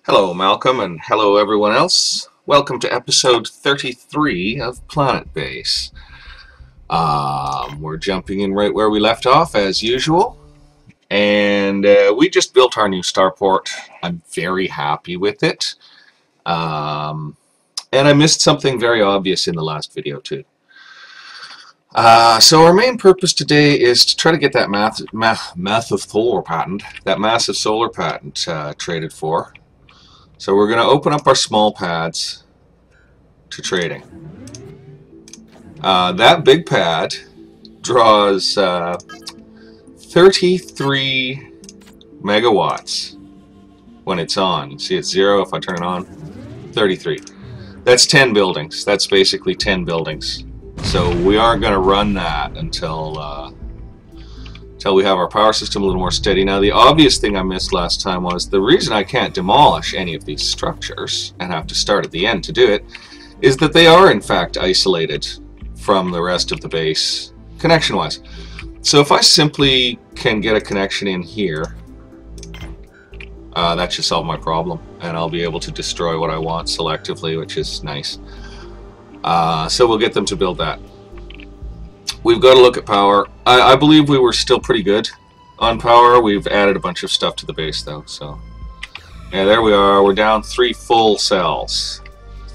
Hello, Malcolm, and hello, everyone else. Welcome to episode 33 of Planetbase. We're jumping in right where we left off, as usual. And we just built our new starport. I'm very happy with it. And I missed something very obvious in the last video, too. So our main purpose today is to try to get that massive solar patent traded for. So we're going to open up our small pads to trading. That big pad draws 33 megawatts when it's on. You see it's 0 if I turn it on. 33. That's 10 buildings. That's basically 10 buildings. So we aren't going to run that until we have our power system a little more steady. Now, the obvious thing I missed last time was the reason I can't demolish any of these structures and have to start at the end to do it is that they are in fact isolated from the rest of the base connection-wise. So if I simply can get a connection in here, that should solve my problem, and I'll be able to destroy what I want selectively, which is nice. So we'll get them to build that. We've got to look at power. I believe we were still pretty good on power. We've added a bunch of stuff to the base, though. So, yeah, there we are. We're down 3 full cells.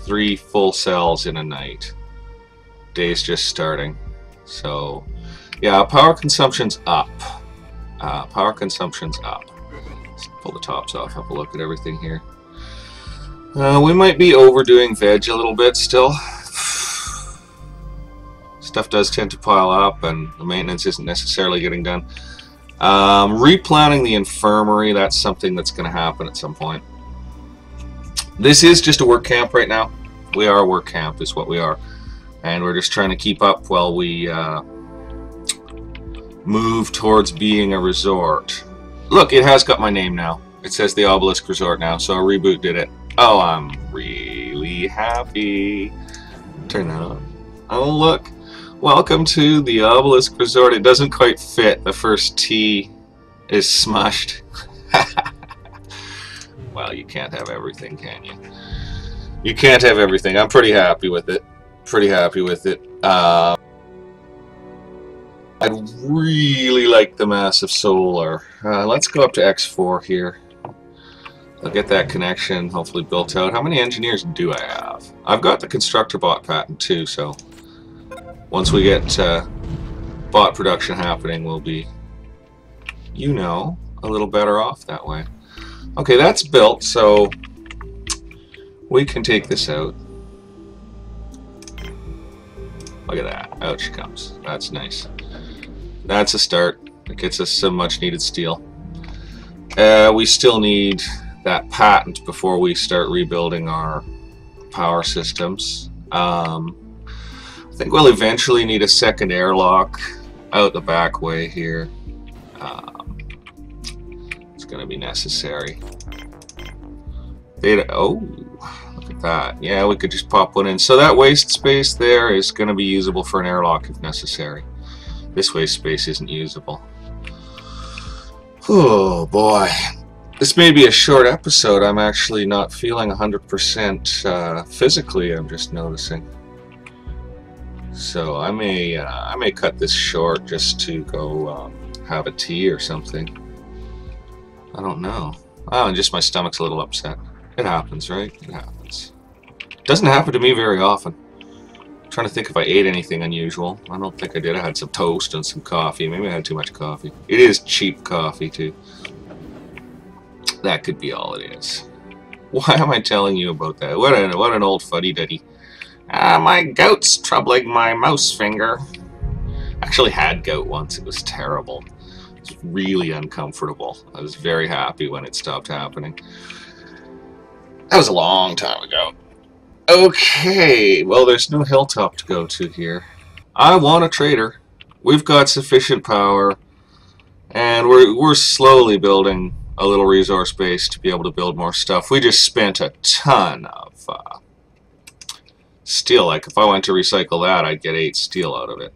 3 full cells in a night. Day's just starting. So, yeah, power consumption's up. Power consumption's up. Let's pull the tops off. Have a look at everything here. We might be overdoing veg a little bit still. Stuff does tend to pile up, and the maintenance isn't necessarily getting done. Replanning the infirmary, that's something that's going to happen at some point. This is just a work camp right now. We are a work camp, is what we are. And we're just trying to keep up while we move towards being a resort. Look, it has got my name now. It says the Obelisk Resort now, so a reboot did it. Oh, I'm really happy. Turn that on. Oh, look. Welcome to the Obelisk Resort. It doesn't quite fit. The first T is smushed. Well, you can't have everything, can you? You can't have everything. I'm pretty happy with it. Pretty happy with it. I really like the massive solar. Let's go up to X4 here. I'll get that connection hopefully built out. How many engineers do I have? I've got the constructor bot patent too, so once we get bot production happening, we'll be, you know, a little better off that way. Okay, that's built, so we can take this out. Look at that. Out she comes. That's nice. That's a start. It gets us some much needed steel. We still need that patent before we start rebuilding our power systems. I think we'll eventually need a second airlock out the back way here. It's going to be necessary. Oh, look at that. Yeah, we could just pop one in. So that waste space there is going to be usable for an airlock if necessary. This waste space isn't usable. Oh, boy. This may be a short episode. I'm actually not feeling 100% physically, I'm just noticing. So I may cut this short just to go have a tea or something. I don't know. Oh, and just my stomach's a little upset. It happens, right? It happens. Doesn't happen to me very often. I'm trying to think if I ate anything unusual. I don't think I did. I had some toast and some coffee. Maybe I had too much coffee. It is cheap coffee too. That could be all it is. Why am I telling you about that? What an old fuddy-duddy. My gout's troubling my mouse finger. I actually had gout once. It was terrible. It was really uncomfortable. I was very happy when it stopped happening. That was a long time ago. Okay, well, there's no hilltop to go to here. I want a trader. We've got sufficient power, and we're slowly building a little resource base to be able to build more stuff. We just spent a ton of steel. Like if I went to recycle that, I'd get 8 steel out of it.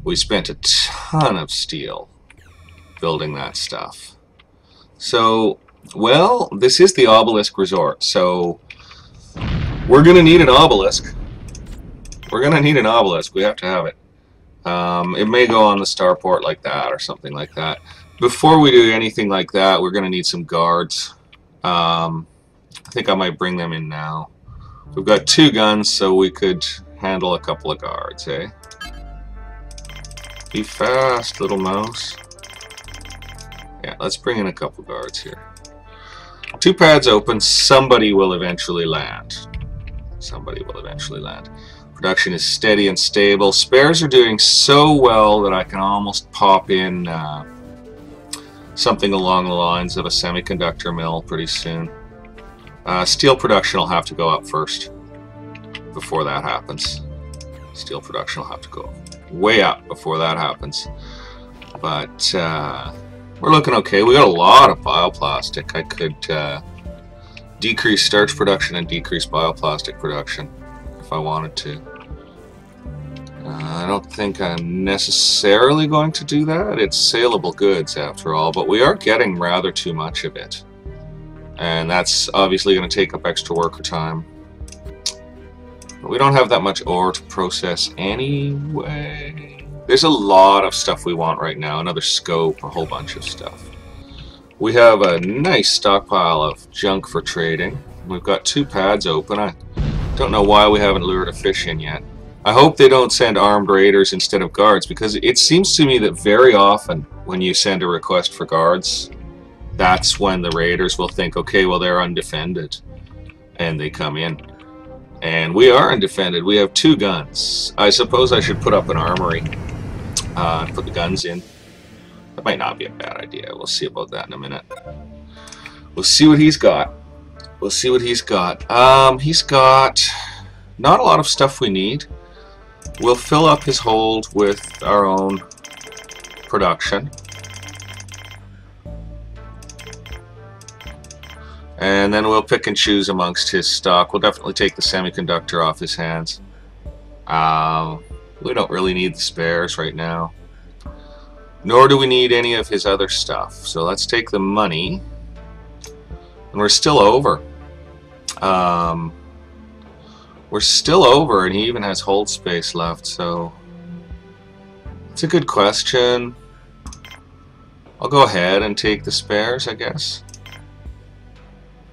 We spent a ton of steel building that stuff. So Well, this is the Obelisk Resort, so we're going to need an obelisk. We're going to need an obelisk. We have to have it. It may go on the starport like that or something like that. Before we do anything like that, we're going to need some guards. I think I might bring them in now. We've got 2 guns, so we could handle a couple of guards, eh? Be fast, little mouse. Yeah, let's bring in a couple guards here. 2 pads open. Somebody will eventually land. Somebody will eventually land. Production is steady and stable. Spares are doing so well that I can almost pop in something along the lines of a semiconductor mill pretty soon. Steel production will have to go up first before that happens. Steel production will have to go way up before that happens. But we're looking okay. We got a lot of bioplastic. I could decrease starch production and decrease bioplastic production if I wanted to. I don't think I'm necessarily going to do that. It's saleable goods after all, but we are getting rather too much of it. And that's obviously going to take up extra worker time. But we don't have that much ore to process anyway. There's a lot of stuff we want right now. Another scope, a whole bunch of stuff. We have a nice stockpile of junk for trading. We've got 2 pads open. I don't know why we haven't lured a fish in yet. I hope they don't send armed raiders instead of guards, because it seems to me that very often when you send a request for guards, that's when the raiders will think, okay, well, they're undefended, and they come in. And we are undefended. We have 2 guns. I suppose I should put up an armory and put the guns in. That might not be a bad idea. We'll see about that in a minute. We'll see what he's got. We'll see what he's got. He's got not a lot of stuff we need. We'll fill up his hold with our own production. And then we'll pick and choose amongst his stock. We'll definitely take the semiconductor off his hands. We don't really need the spares right now. Nor do we need any of his other stuff. So let's take the money. And we're still over. We're still over, and he even has hold space left, so it's a good question. I'll go ahead and take the spares, I guess.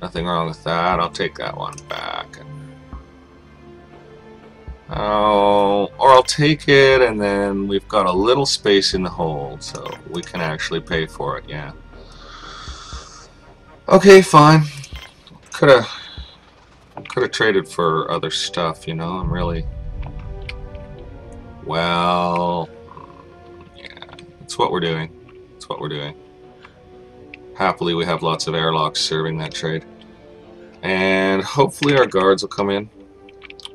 Nothing wrong with that. I'll take that one back. Oh, or I'll take it, and then we've got a little space in the hold, so we can actually pay for it, yeah. Okay, fine. Could have traded for other stuff, you know. I'm really... Well... Yeah, that's what we're doing. That's what we're doing. Happily, we have lots of airlocks serving that trade. And hopefully our guards will come in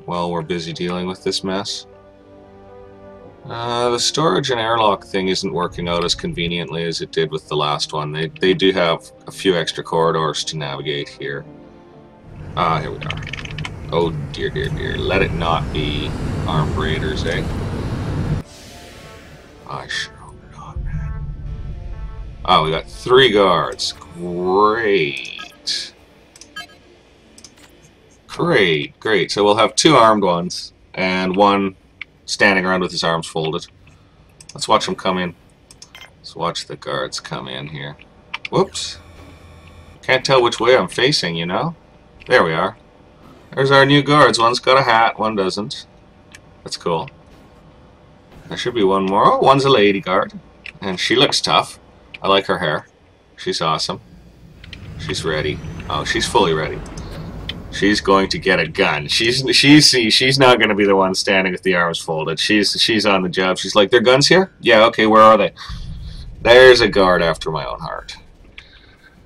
while we're busy dealing with this mess. The storage and airlock thing isn't working out as conveniently as it did with the last one. They do have a few extra corridors to navigate here. Here we are. Oh dear, dear, dear. Let it not be armed raiders, eh? I sure hope not, man. Oh, we got 3 guards. Great. Great, great. So we'll have 2 armed ones and 1 standing around with his arms folded. Let's watch them come in. Let's watch the guards come in here. Whoops. Can't tell which way I'm facing, you know? There we are. There's our new guards. One's got a hat, one doesn't. That's cool. There should be one more. Oh, one's a lady guard. And she looks tough. I like her hair. She's awesome. She's ready. Oh, she's fully ready. She's going to get a gun. She's not going to be the one standing with the arms folded. She's on the job. She's like, there are guns here? Yeah, okay, where are they? There's a guard after my own heart.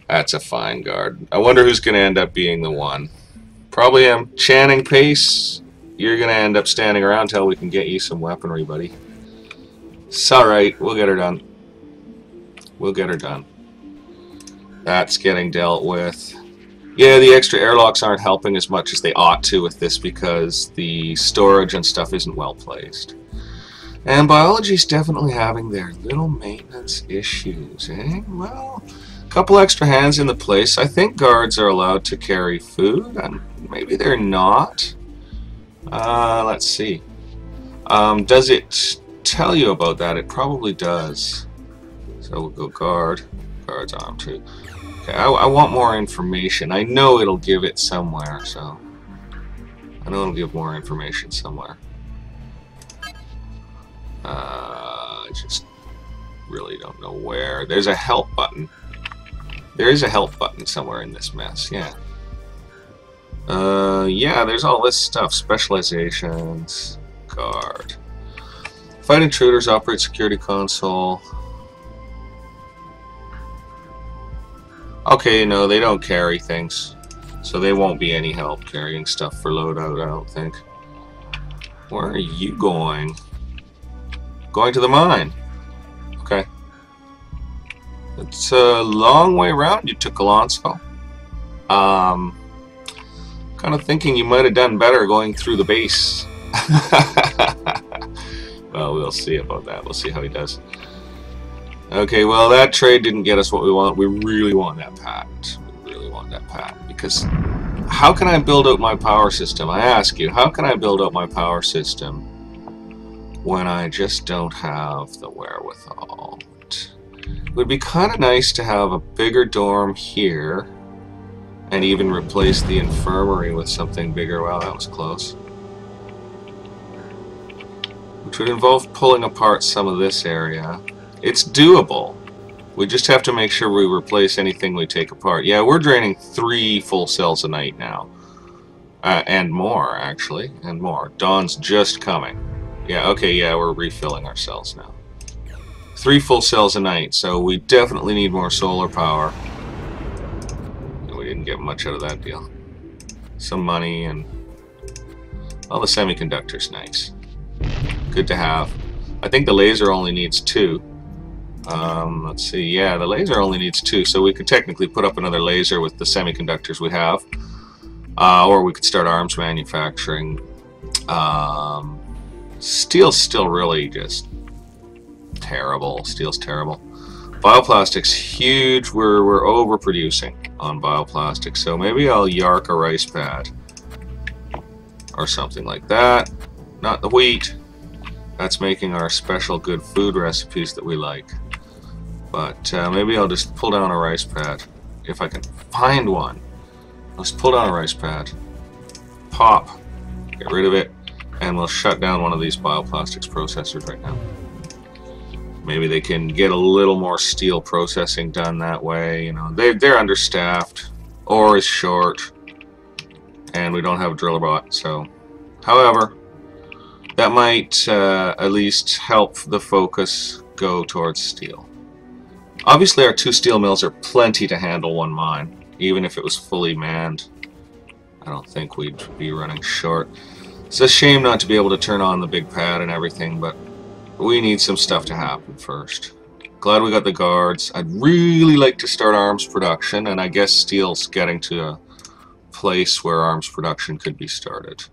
That's a fine guard. I wonder who's going to end up being the one. Probably him. Channing Pace, you're going to end up standing around till we can get you some weaponry, buddy. It's alright. We'll get her done. We'll get her done. That's getting dealt with. Yeah, the extra airlocks aren't helping as much as they ought to with this because the storage and stuff isn't well placed. And biology's definitely having their little maintenance issues, eh? Well, Couple extra hands in the place. I think guards are allowed to carry food, and maybe they're not. Let's see. Does it tell you about that? It probably does. So we'll go guard. Guard's armed too. Okay, I want more information. I know it'll give it somewhere, so I know it'll give more information somewhere. I just really don't know where. There's a help button. There is a help button somewhere in this mess, yeah. Yeah, there's all this stuff. Specializations. Guard. Fight intruders, operate security console. Okay, no, they don't carry things. So they won't be any help carrying stuff for loadout, I don't think. Where are you going? Going to the mine. Okay. It's a long way around you took, Alonso. Kind of thinking you might have done better going through the base. Well, we'll see about that. We'll see how he does. Okay, well, that trade didn't get us what we want. We really want that patent. We really want that patent. Because how can I build out my power system? I ask you, how can I build out my power system when I just don't have the wherewithal? It would be kind of nice to have a bigger dorm here and even replace the infirmary with something bigger. Wow, that was close. Which would involve pulling apart some of this area. It's doable. We just have to make sure we replace anything we take apart. Yeah, we're draining 3 full cells a night now. And more, actually. And more. Dawn's just coming. Yeah, okay, yeah, we're refilling our cells now. 3 full cells a night, so we definitely need more solar power. We didn't get much out of that deal. Some money and all the semiconductors, nice. Good to have. I think the laser only needs 2. Let's see, yeah, the laser only needs 2, so we could technically put up another laser with the semiconductors we have. Or we could start arms manufacturing. Steel's still really just terrible. Steel's terrible. Bioplastics, huge. We're overproducing on bioplastics, so maybe I'll yark a rice pad. Or something like that. Not the wheat. That's making our special good food recipes that we like. But maybe I'll just pull down a rice pad. If I can find one. Let's pull down a rice pad. Pop. Get rid of it. And we'll shut down one of these bioplastics processors right now. Maybe they can get a little more steel processing done that way. You know, they're understaffed. Ore is short. And we don't have a drill bot, so... However, that might at least help the focus go towards steel. Obviously, our 2 steel mills are plenty to handle one mine, even if it was fully manned. I don't think we'd be running short. It's a shame not to be able to turn on the big pad and everything, but we need some stuff to happen first. Glad we got the guards. I'd really like to start arms production, and I guess steel's getting to a place where arms production could be started.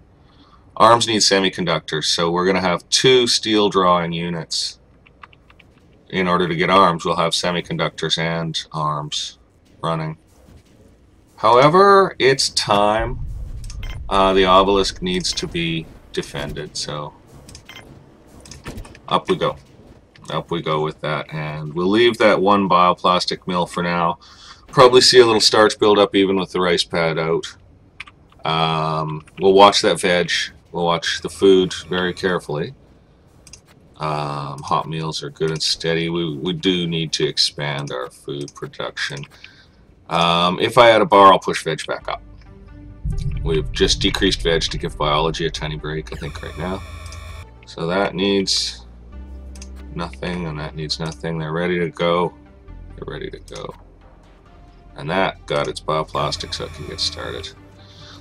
Arms need semiconductors, so we're going to have 2 steel drawing units. In order to get arms, we'll have semiconductors and arms running. However, it's time. The obelisk needs to be defended, so up we go. Up we go with that, and we'll leave that 1 bioplastic mill for now. Probably see a little starch build up even with the rice pad out. We'll watch that veg. We'll watch the food very carefully. Hot meals are good and steady. We do need to expand our food production. If I add a bar, I'll push veg back up. We've just decreased veg to give biology a tiny break, I think, right now. So that needs nothing, and that needs nothing. They're ready to go. They're ready to go. And that got its bioplastic, so it can get started.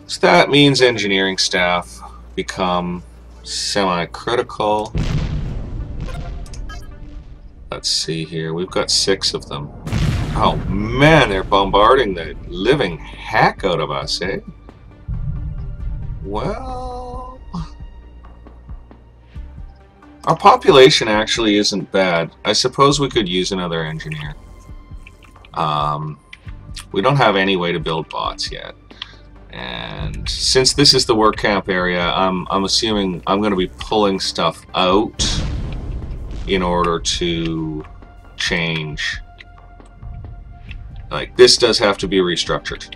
So that means engineering staff become semi-critical. Let's see here. We've got 6 of them. Oh man, they're bombarding the living heck out of us, eh? Well, our population actually isn't bad. I suppose we could use another engineer. We don't have any way to build bots yet. And since this is the work camp area, I'm assuming I'm going to be pulling stuff out in order to change. Like, this does have to be restructured.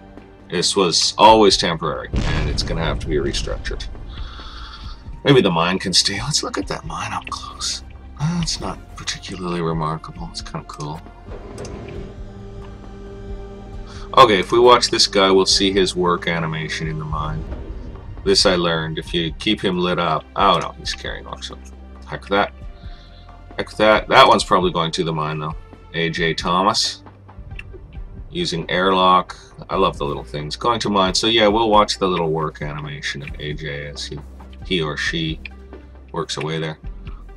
This was always temporary, and it's going to have to be restructured. Maybe the mine can stay. Let's look at that mine up close. It's not particularly remarkable. It's kind of cool. Okay, if we watch this guy, we'll see his work animation in the mine. This I learned. If you keep him lit up... Oh, no, he's carrying on, so heck with that. Heck with that. That one's probably going to the mine, though. AJ Thomas. Using airlock. I love the little things. Going to mine. So, yeah, we'll watch the little work animation of AJ as he or she works away there.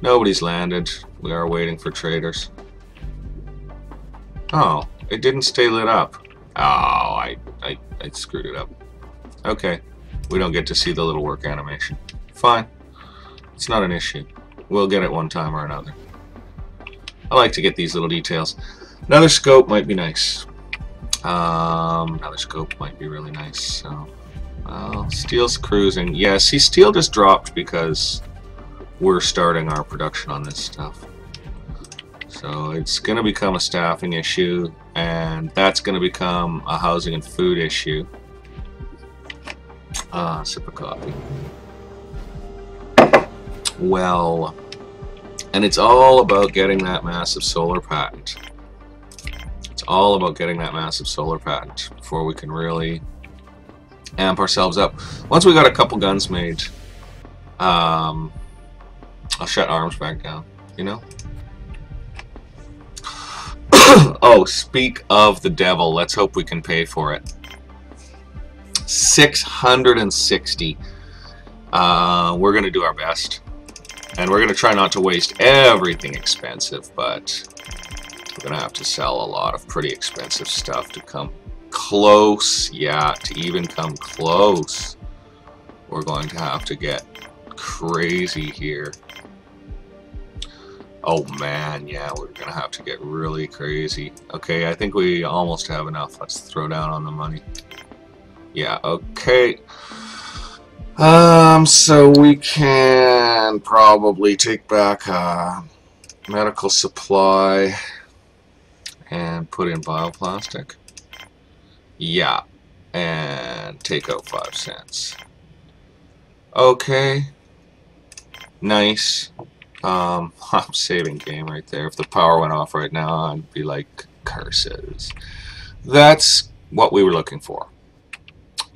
Nobody's landed. We are waiting for traders. Oh, it didn't stay lit up. Oh, I screwed it up. Okay. We don't get to see the little work animation. Fine. It's not an issue. We'll get it one time or another. I like to get these little details. Another scope might be nice. Another scope might be really nice. So, well, steel's cruising. Yeah, see, steel just dropped because we're starting our production on this stuff. So it's going to become a staffing issue, and that's going to become a housing and food issue. Sip of coffee. Well, and it's all about getting that massive solar patent. It's all about getting that massive solar patent before we can really amp ourselves up. Once we got a couple guns made, I'll shut arms back down, you know? Oh, speak of the devil. Let's hope we can pay for it. 660. We're going to do our best. And we're going to try not to waste everything expensive, but we're going to have to sell a lot of pretty expensive stuff to come close. Yeah, to even come close. We're going to have to get crazy here. Oh man, yeah, we're gonna have to get really crazy. Okay, I think we almost have enough. Let's throw down on the money. Yeah, okay. So we can probably take back medical supply and put in bioplastic. Yeah, and take out 5 cents. Okay, nice. I'm saving game right there. If the power went off right now, I'd be like, curses. That's what we were looking for.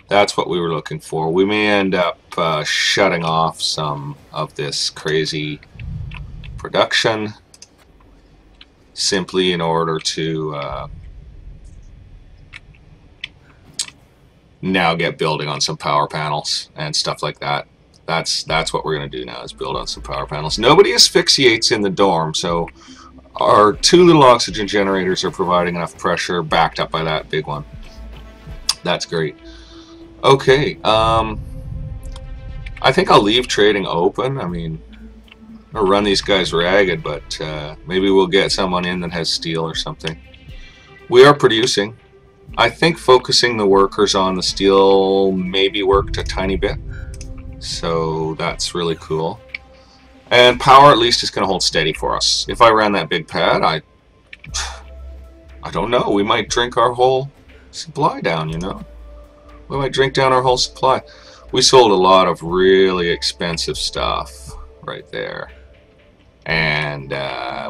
That's what we were looking for. We may end up shutting off some of this crazy production simply in order to now get building on some power panels and stuff like that. That's what we're going to do now, is build on some power panels. Nobody asphyxiates in the dorm, so our 2 little oxygen generators are providing enough pressure, backed up by that big one. That's great. Okay, I think I'll leave trading open. I mean, I'll run these guys ragged, but maybe we'll get someone in that has steel or something. We are producing. I think focusing the workers on the steel maybe worked a tiny bit. So that's really cool. And power at least is going to hold steady for us. If I ran that big pad, I don't know. We might drink our whole supply down, you know. We might drink down our whole supply. We sold a lot of really expensive stuff right there. And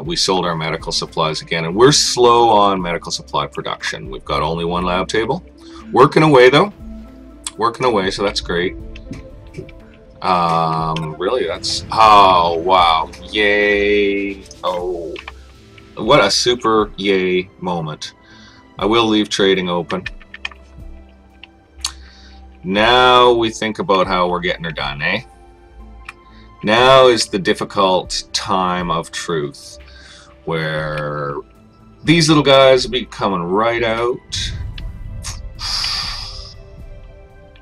we sold our medical supplies again. And we're slow on medical supply production. We've got only 1 lab table. Working away, though. Working away, so that's great. Really, that's... Oh, wow. Yay. Oh. What a super yay moment. I will leave trading open. Now we think about how we're getting her done, eh? Now is the difficult time of truth, where these little guys will be coming right out,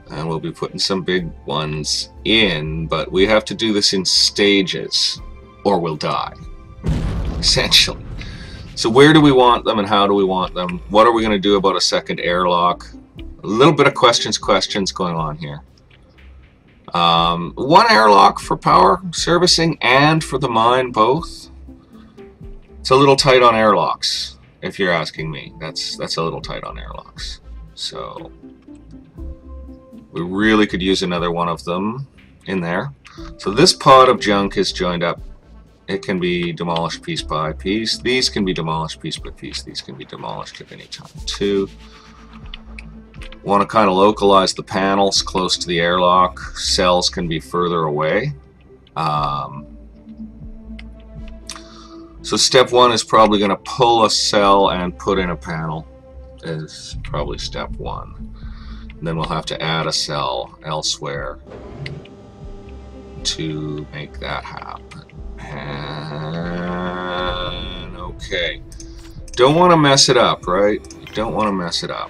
and we'll be putting some big ones in, but we have to do this in stages, or we'll die, essentially. So where do we want them and how do we want them? What are we going to do about a second airlock? A little bit of questions going on here. One airlock for power servicing and for the mine both. It's a little tight on airlocks, if you're asking me. That's a little tight on airlocks. So we really could use another one of them in there. So this pod of junk is joined up. It can be demolished piece by piece. These can be demolished piece by piece. These can be demolished at any time too. Want to kind of localize the panels close to the airlock. Cells can be further away. So step one is probably going to pull a cell and put in a panel. Is probably step one. And then we'll have to add a cell elsewhere to make that happen. And okay. Don't want to mess it up, right? You don't want to mess it up.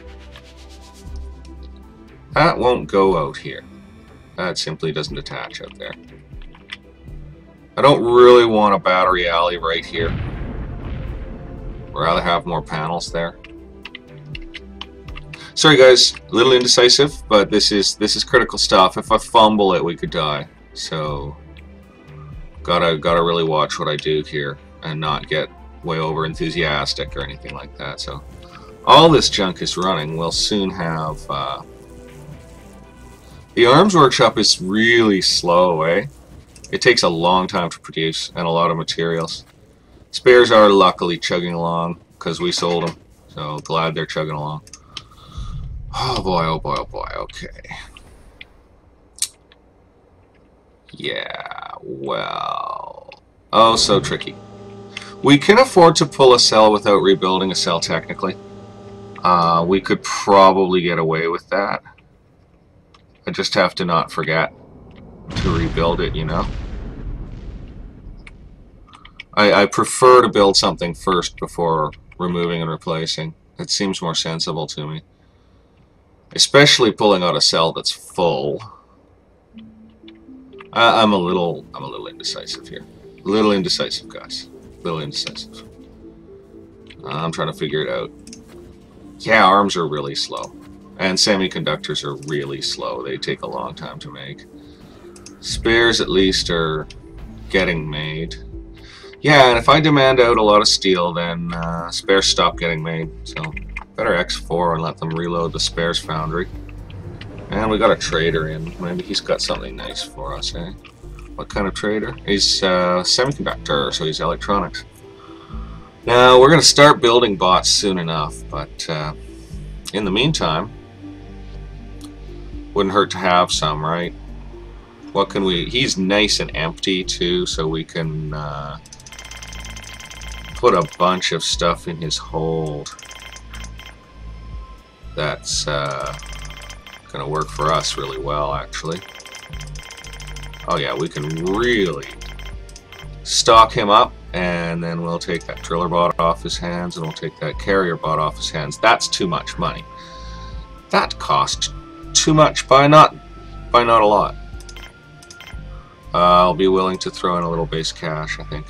That won't go out here. That simply doesn't attach out there. I don't really want a battery alley right here. I'd rather have more panels there. Sorry guys, a little indecisive, but this is critical stuff. If I fumble it, we could die. So gotta really watch what I do here and not get way over enthusiastic or anything like that. So all this junk is running. We'll soon have the arms workshop is really slow, eh? It takes a long time to produce and a lot of materials. Spares are luckily chugging along because we sold them. So glad they're chugging along. Oh boy, oh boy, oh boy, okay. Yeah, well... Oh, so tricky. We can afford to pull a cell without rebuilding a cell technically. We could probably get away with that. I just have to not forget to rebuild it, you know? I prefer to build something first before removing and replacing. It seems more sensible to me. Especially pulling out a cell that's full. I'm a little indecisive here. A little indecisive, guys. A little indecisive. I'm trying to figure it out. Yeah, arms are really slow. And semiconductors are really slow. They take a long time to make. Spares at least are getting made. Yeah, and if I demand out a lot of steel, then spares stop getting made. So better X4 and let them reload the spares foundry. And we got a trader in. Maybe he's got something nice for us, eh? What kind of trader? He's semiconductor, so he's electronics. Now, we're going to start building bots soon enough, but in the meantime, wouldn't hurt to have some, right? What can we... He's nice and empty, too, so we can put a bunch of stuff in his hold. That's going to work for us really well, actually. Oh yeah, we can really stock him up, and then we'll take that driller bot off his hands, and we'll take that carrier bot off his hands. That's too much money. That cost too much by not a lot. I'll be willing to throw in a little base cash, I think.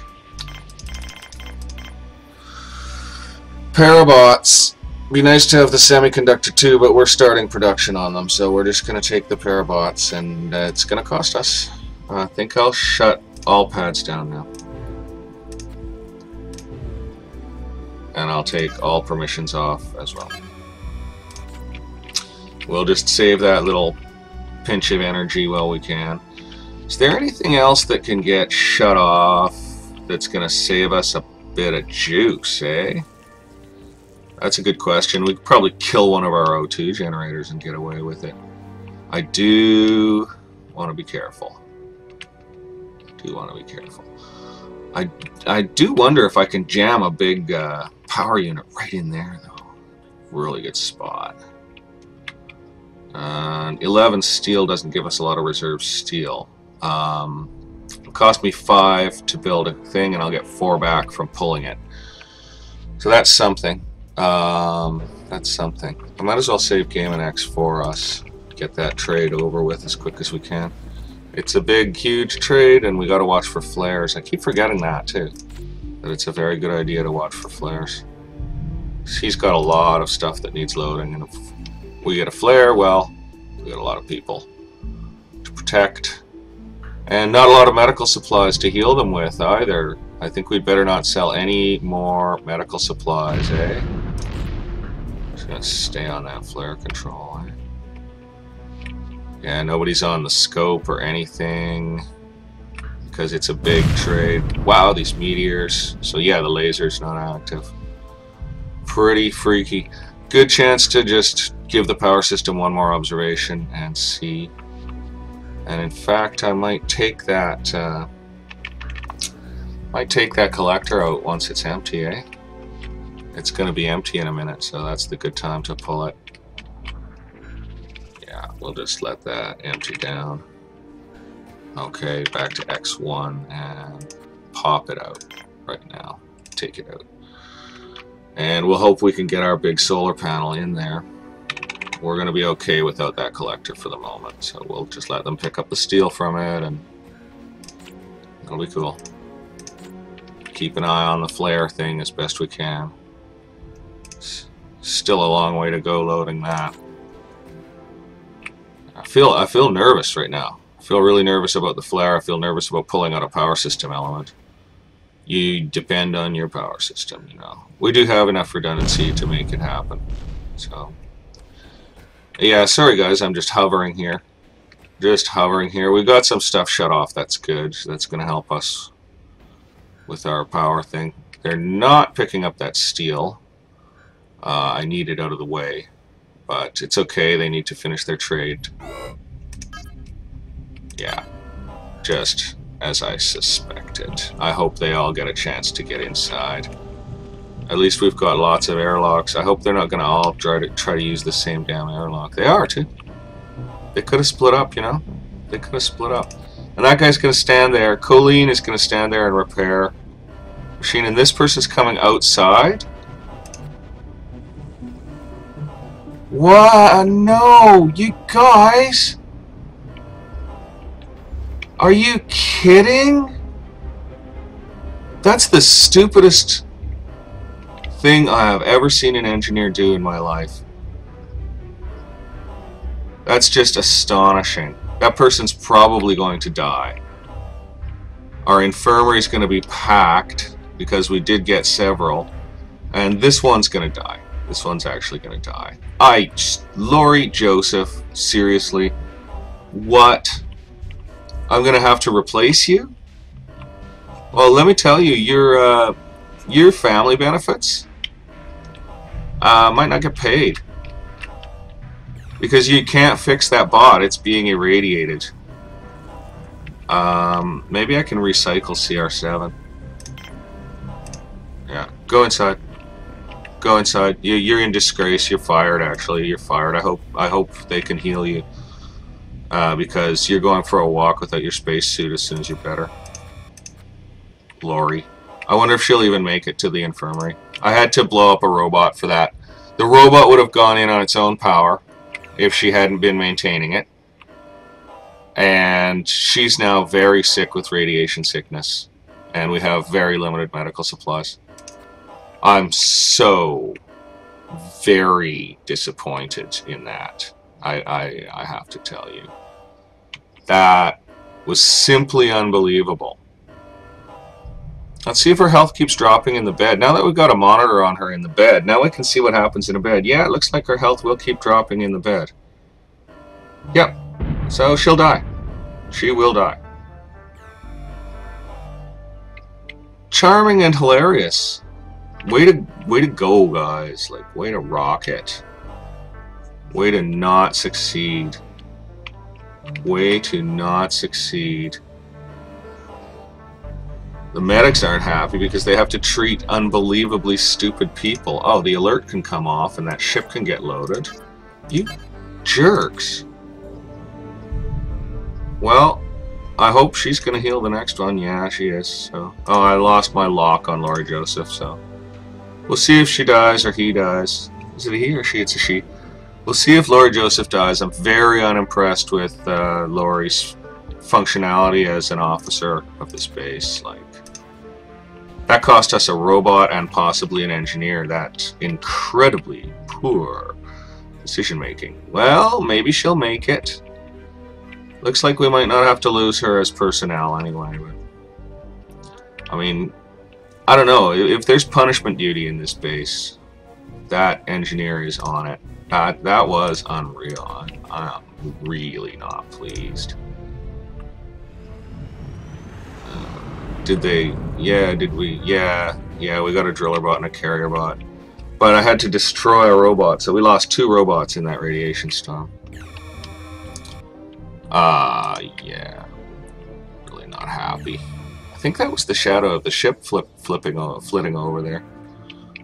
Parabots. Be nice to have the semiconductor too, but we're starting production on them, so we're just going to take the parabots, and it's going to cost us. I think I'll shut all pads down now. And I'll take all permissions off as well. We'll just save that little pinch of energy while we can. Is there anything else that can get shut off that's going to save us a bit of juice, eh? That's a good question. We could probably kill one of our O2 generators and get away with it. I do want to be careful. I do wonder if I can jam a big power unit right in there, though. Really good spot. 11 steel doesn't give us a lot of reserve steel. It'll cost me 5 to build a thing, and I'll get 4 back from pulling it. So that's something. That's something. I might as well save game and X for us. Get that trade over with as quick as we can. It's a big, huge trade, and we got to watch for flares. I keep forgetting that too. that it's a very good idea to watch for flares. He's got a lot of stuff that needs loading, and if we get a flare, well, we got a lot of people to protect. And not a lot of medical supplies to heal them with either. I think we'd better not sell any more medical supplies, eh? Just gonna stay on that flare control, eh? Yeah, nobody's on the scope or anything because it's a big trade. Wow, these meteors. So yeah, the laser's not active. Pretty freaky. Good chance to just give the power system one more observation and see. And in fact, I might take that collector out once it's empty, eh? It's going to be empty in a minute, so that's the good time to pull it. Yeah, we'll just let that empty down. Okay, back to X1 and pop it out right now. Take it out. And we'll hope we can get our big solar panel in there. We're going to be okay without that collector for the moment, so we'll just let them pick up the steel from it, and it'll be cool. Keep an eye on the flare thing as best we can. Still a long way to go loading that. I feel nervous right now. I feel really nervous about the flare. I feel nervous about pulling out a power system element. You depend on your power system, you know. We do have enough redundancy to make it happen. So, yeah, sorry guys, I'm just hovering here. Just hovering here. We've got some stuff shut off. That's good. That's going to help us with our power thing. They're not picking up that steel. I need it out of the way. But it's okay. They need to finish their trade. Yeah. Just as I suspected. I hope they all get a chance to get inside. At least we've got lots of airlocks. I hope they're not going to all try to use the same damn airlock. They are, too. They could have split up, you know? They could have split up. And that guy's going to stand there. Colleen is going to stand there and repair machine. And this person's coming outside? What? No! You guys! Are you kidding? That's the stupidest thing I have ever seen an engineer do in my life. That's just astonishing. That person's probably going to die. Our infirmary is going to be packed because we did get several, and this one's going to die. This one's actually going to die. Laurie Joseph, seriously, what? I'm going to have to replace you? Well, let me tell you, your family benefits might not get paid because you can't fix that bot. It's being irradiated. Maybe I can recycle CR7. Yeah, go inside. Go inside. You're in disgrace. You're fired. Actually, you're fired. I hope they can heal you because you're going for a walk without your spacesuit as soon as you're better. Lori. I wonder if she'll even make it to the infirmary. I had to blow up a robot for that. The robot would have gone in on its own power if she hadn't been maintaining it. And she's now very sick with radiation sickness. And we have very limited medical supplies. I'm so very disappointed in that. I have to tell you. That was simply unbelievable. Let's see if her health keeps dropping in the bed. Now that we've got a monitor on her in the bed, now we can see what happens in a bed. Yeah, it looks like her health will keep dropping in the bed. Yep. So she'll die. She will die. Charming and hilarious. Way to go, guys. Like, way to rock it. Way to not succeed. Way to not succeed. The medics aren't happy because they have to treat unbelievably stupid people. Oh, the alert can come off and that ship can get loaded. You jerks. Well, I hope she's going to heal the next one. Yeah, she is. So, oh, I lost my lock on Laurie Joseph, so we'll see if she dies or he dies. Is it a he or she? It's a she. We'll see if Laurie Joseph dies. I'm very unimpressed with Laurie's functionality as an officer of this base. Like, That cost us a robot and possibly an engineer. That incredibly poor decision making. Well, maybe she'll make it. Looks like we might not have to lose her as personnel anyway. But, I mean, I don't know. If there's punishment duty in this base, that engineer is on it. That was unreal. I'm really not pleased. Did they? Yeah, did we? Yeah, we got a driller bot and a carrier bot. But I had to destroy a robot, so we lost 2 robots in that radiation storm. Yeah. Really not happy. I think that was the shadow of the ship flitting over there.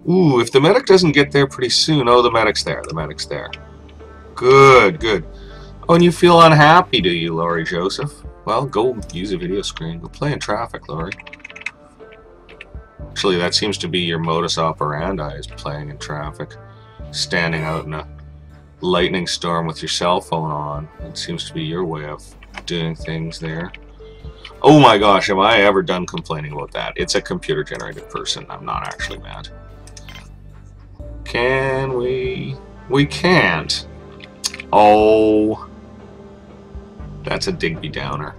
Ooh, if the medic doesn't get there pretty soon... Oh, the medic's there. The medic's there. Good, good. Oh, and you feel unhappy, do you, Laurie Joseph? Well, go use a video screen. Go play in traffic, Laurie. Actually, that seems to be your modus operandi, is playing in traffic. Standing out in a lightning storm with your cell phone on. It seems to be your way of doing things there. Oh my gosh, am I ever done complaining about that? It's a computer-generated person. I'm not actually mad. Can we? We can't. Oh. That's a Digby downer.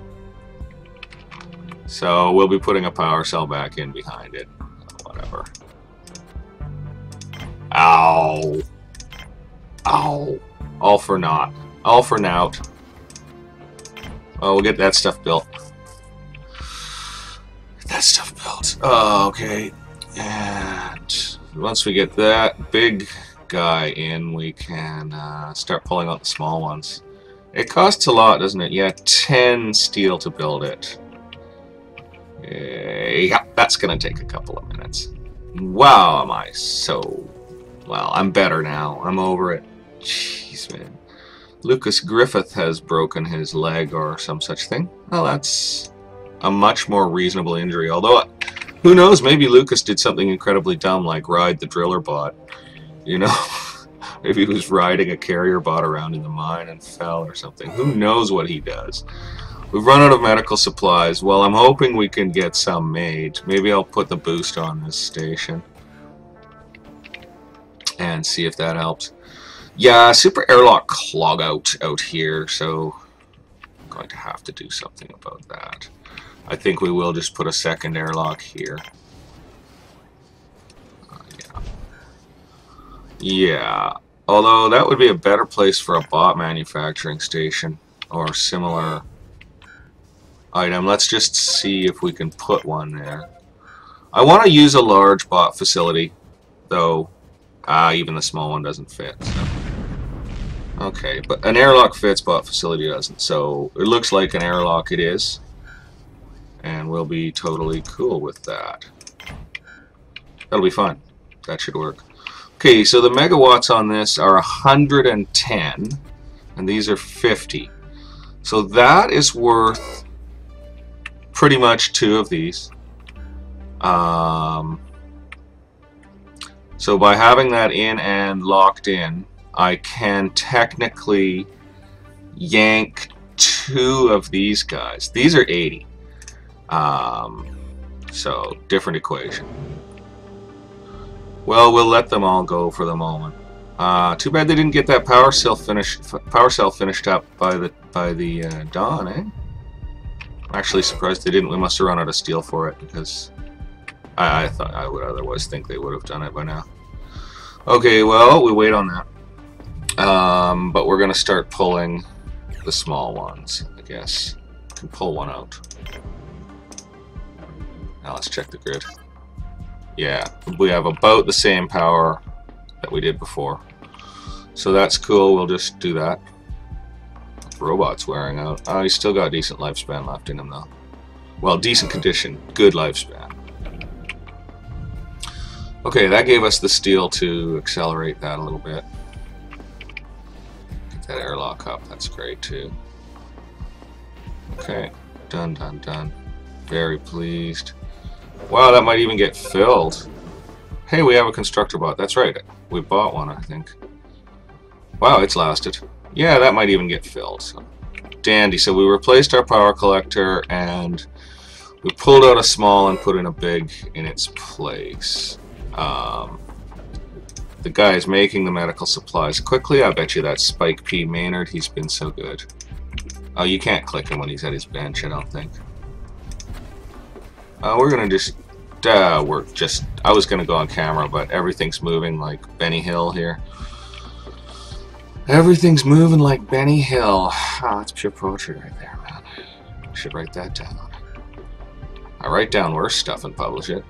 So we'll be putting a power cell back in behind it. Whatever. Ow. Ow. All for naught. All for naught. Oh, we'll get that stuff built. Get that stuff built. Oh, okay. And once we get that big guy in, we can start pulling out the small ones. It costs a lot, doesn't it? Yeah, 10 steel to build it. Yeah, that's going to take a couple of minutes. Wow, am I so... Well, I'm better now. I'm over it. Jeez, man. Lucas Griffith has broken his leg or some such thing. Well, that's a much more reasonable injury. Although, who knows, maybe Lucas did something incredibly dumb like ride the driller bot. You know? Maybe he was riding a carrier bot around in the mine and fell or something. Who knows what he does? We've run out of medical supplies. Well, I'm hoping we can get some made. Maybe I'll put the boost on this station and see if that helps. Yeah, super airlock clog out here, so I'm going to have to do something about that. I think we will just put a second airlock here. Yeah. Although that would be a better place for a bot manufacturing station or similar item. Let's just see if we can put one there. I want to use a large bot facility, though even the small one doesn't fit. So. Okay, but an airlock fits, bot facility doesn't. So it looks like an airlock it is, and we'll be totally cool with that. That'll be fine. That should work. Okay, so the megawatts on this are 110, and these are 50. So that is worth pretty much 2 of these. So by having that in and locked in, I can technically yank 2 of these guys. These are 80. So different equation. Well, we'll let them all go for the moment. Too bad they didn't get that power cell finished up by the dawn, eh? I'm actually surprised they didn't. We must have run out of steel for it, because I thought I would otherwise think they would have done it by now. Okay, well, we wait on that. But we're gonna start pulling the small ones, I guess. We can pull one out. Now let's check the grid. Yeah, we have about the same power that we did before. So that's cool, we'll just do that. The robot's wearing out. Oh, he's still got decent lifespan left in him though. Well, decent condition, good lifespan. Okay, that gave us the steel to accelerate that a little bit. Get that airlock up, that's great too. Okay, done, done, done. Very pleased. Wow, that might even get filled. Hey, we have a constructor bot. That's right. We bought one, I think. Wow, it's lasted. Yeah, that might even get filled. So. Dandy. So we replaced our power collector, and We pulled out a small and put in a big in its place. The guy is making the medical supplies quickly. I bet you that's Spike P. Maynard. He's been so good. Oh, you can't click him when he's at his bench, I don't think. We're gonna just... I was gonna go on camera, but everything's moving like Benny Hill here. Everything's moving like Benny Hill. Oh, that's pure poetry right there, man. I should write that down. I write down worse stuff and publish it.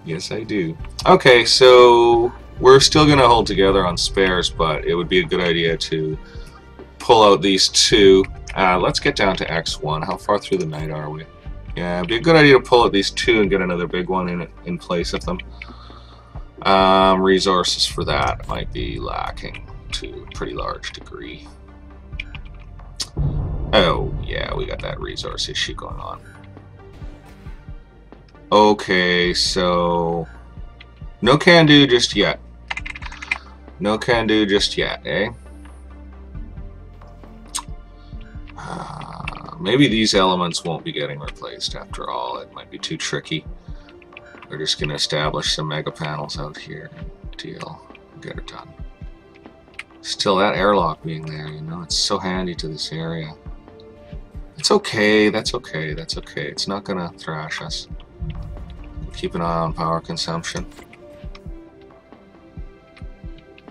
Yes, I do. Okay, so we're still going to hold together on spares, but it would be a good idea to pull out these two. Let's get down to X1. How far through the night are we? Yeah, it'd be a good idea to pull out these two and get another big one in place of them. Resources for that might be lacking to a pretty large degree. Oh, yeah, we got that resource issue going on. Okay, so... no can do just yet. No can do just yet, eh? Maybe these elements won't be getting replaced after all. It might be too tricky. We're just going to establish some mega panels out here and deal. Get it done. Still, that airlock being there, you know, it's so handy to this area. It's okay, that's okay, that's okay. It's not going to thrash us. Keep an eye on power consumption.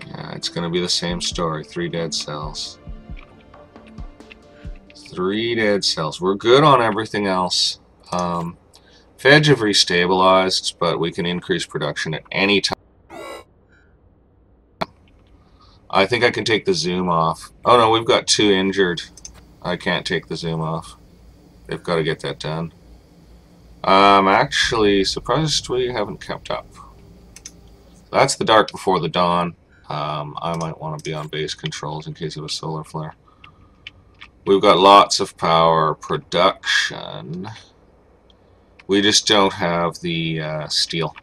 Yeah, it's going to be the same story. 3 dead cells. 3 dead cells. We're good on everything else. Veg have restabilized, but we can increase production at any time. I think I can take the zoom off. Oh no, we've got 2 injured. I can't take the zoom off. They've got to get that done. I'm actually surprised we haven't kept up. That's the dark before the dawn. I might want to be on base controls in case of a solar flare. We've got lots of power production. We just don't have the steel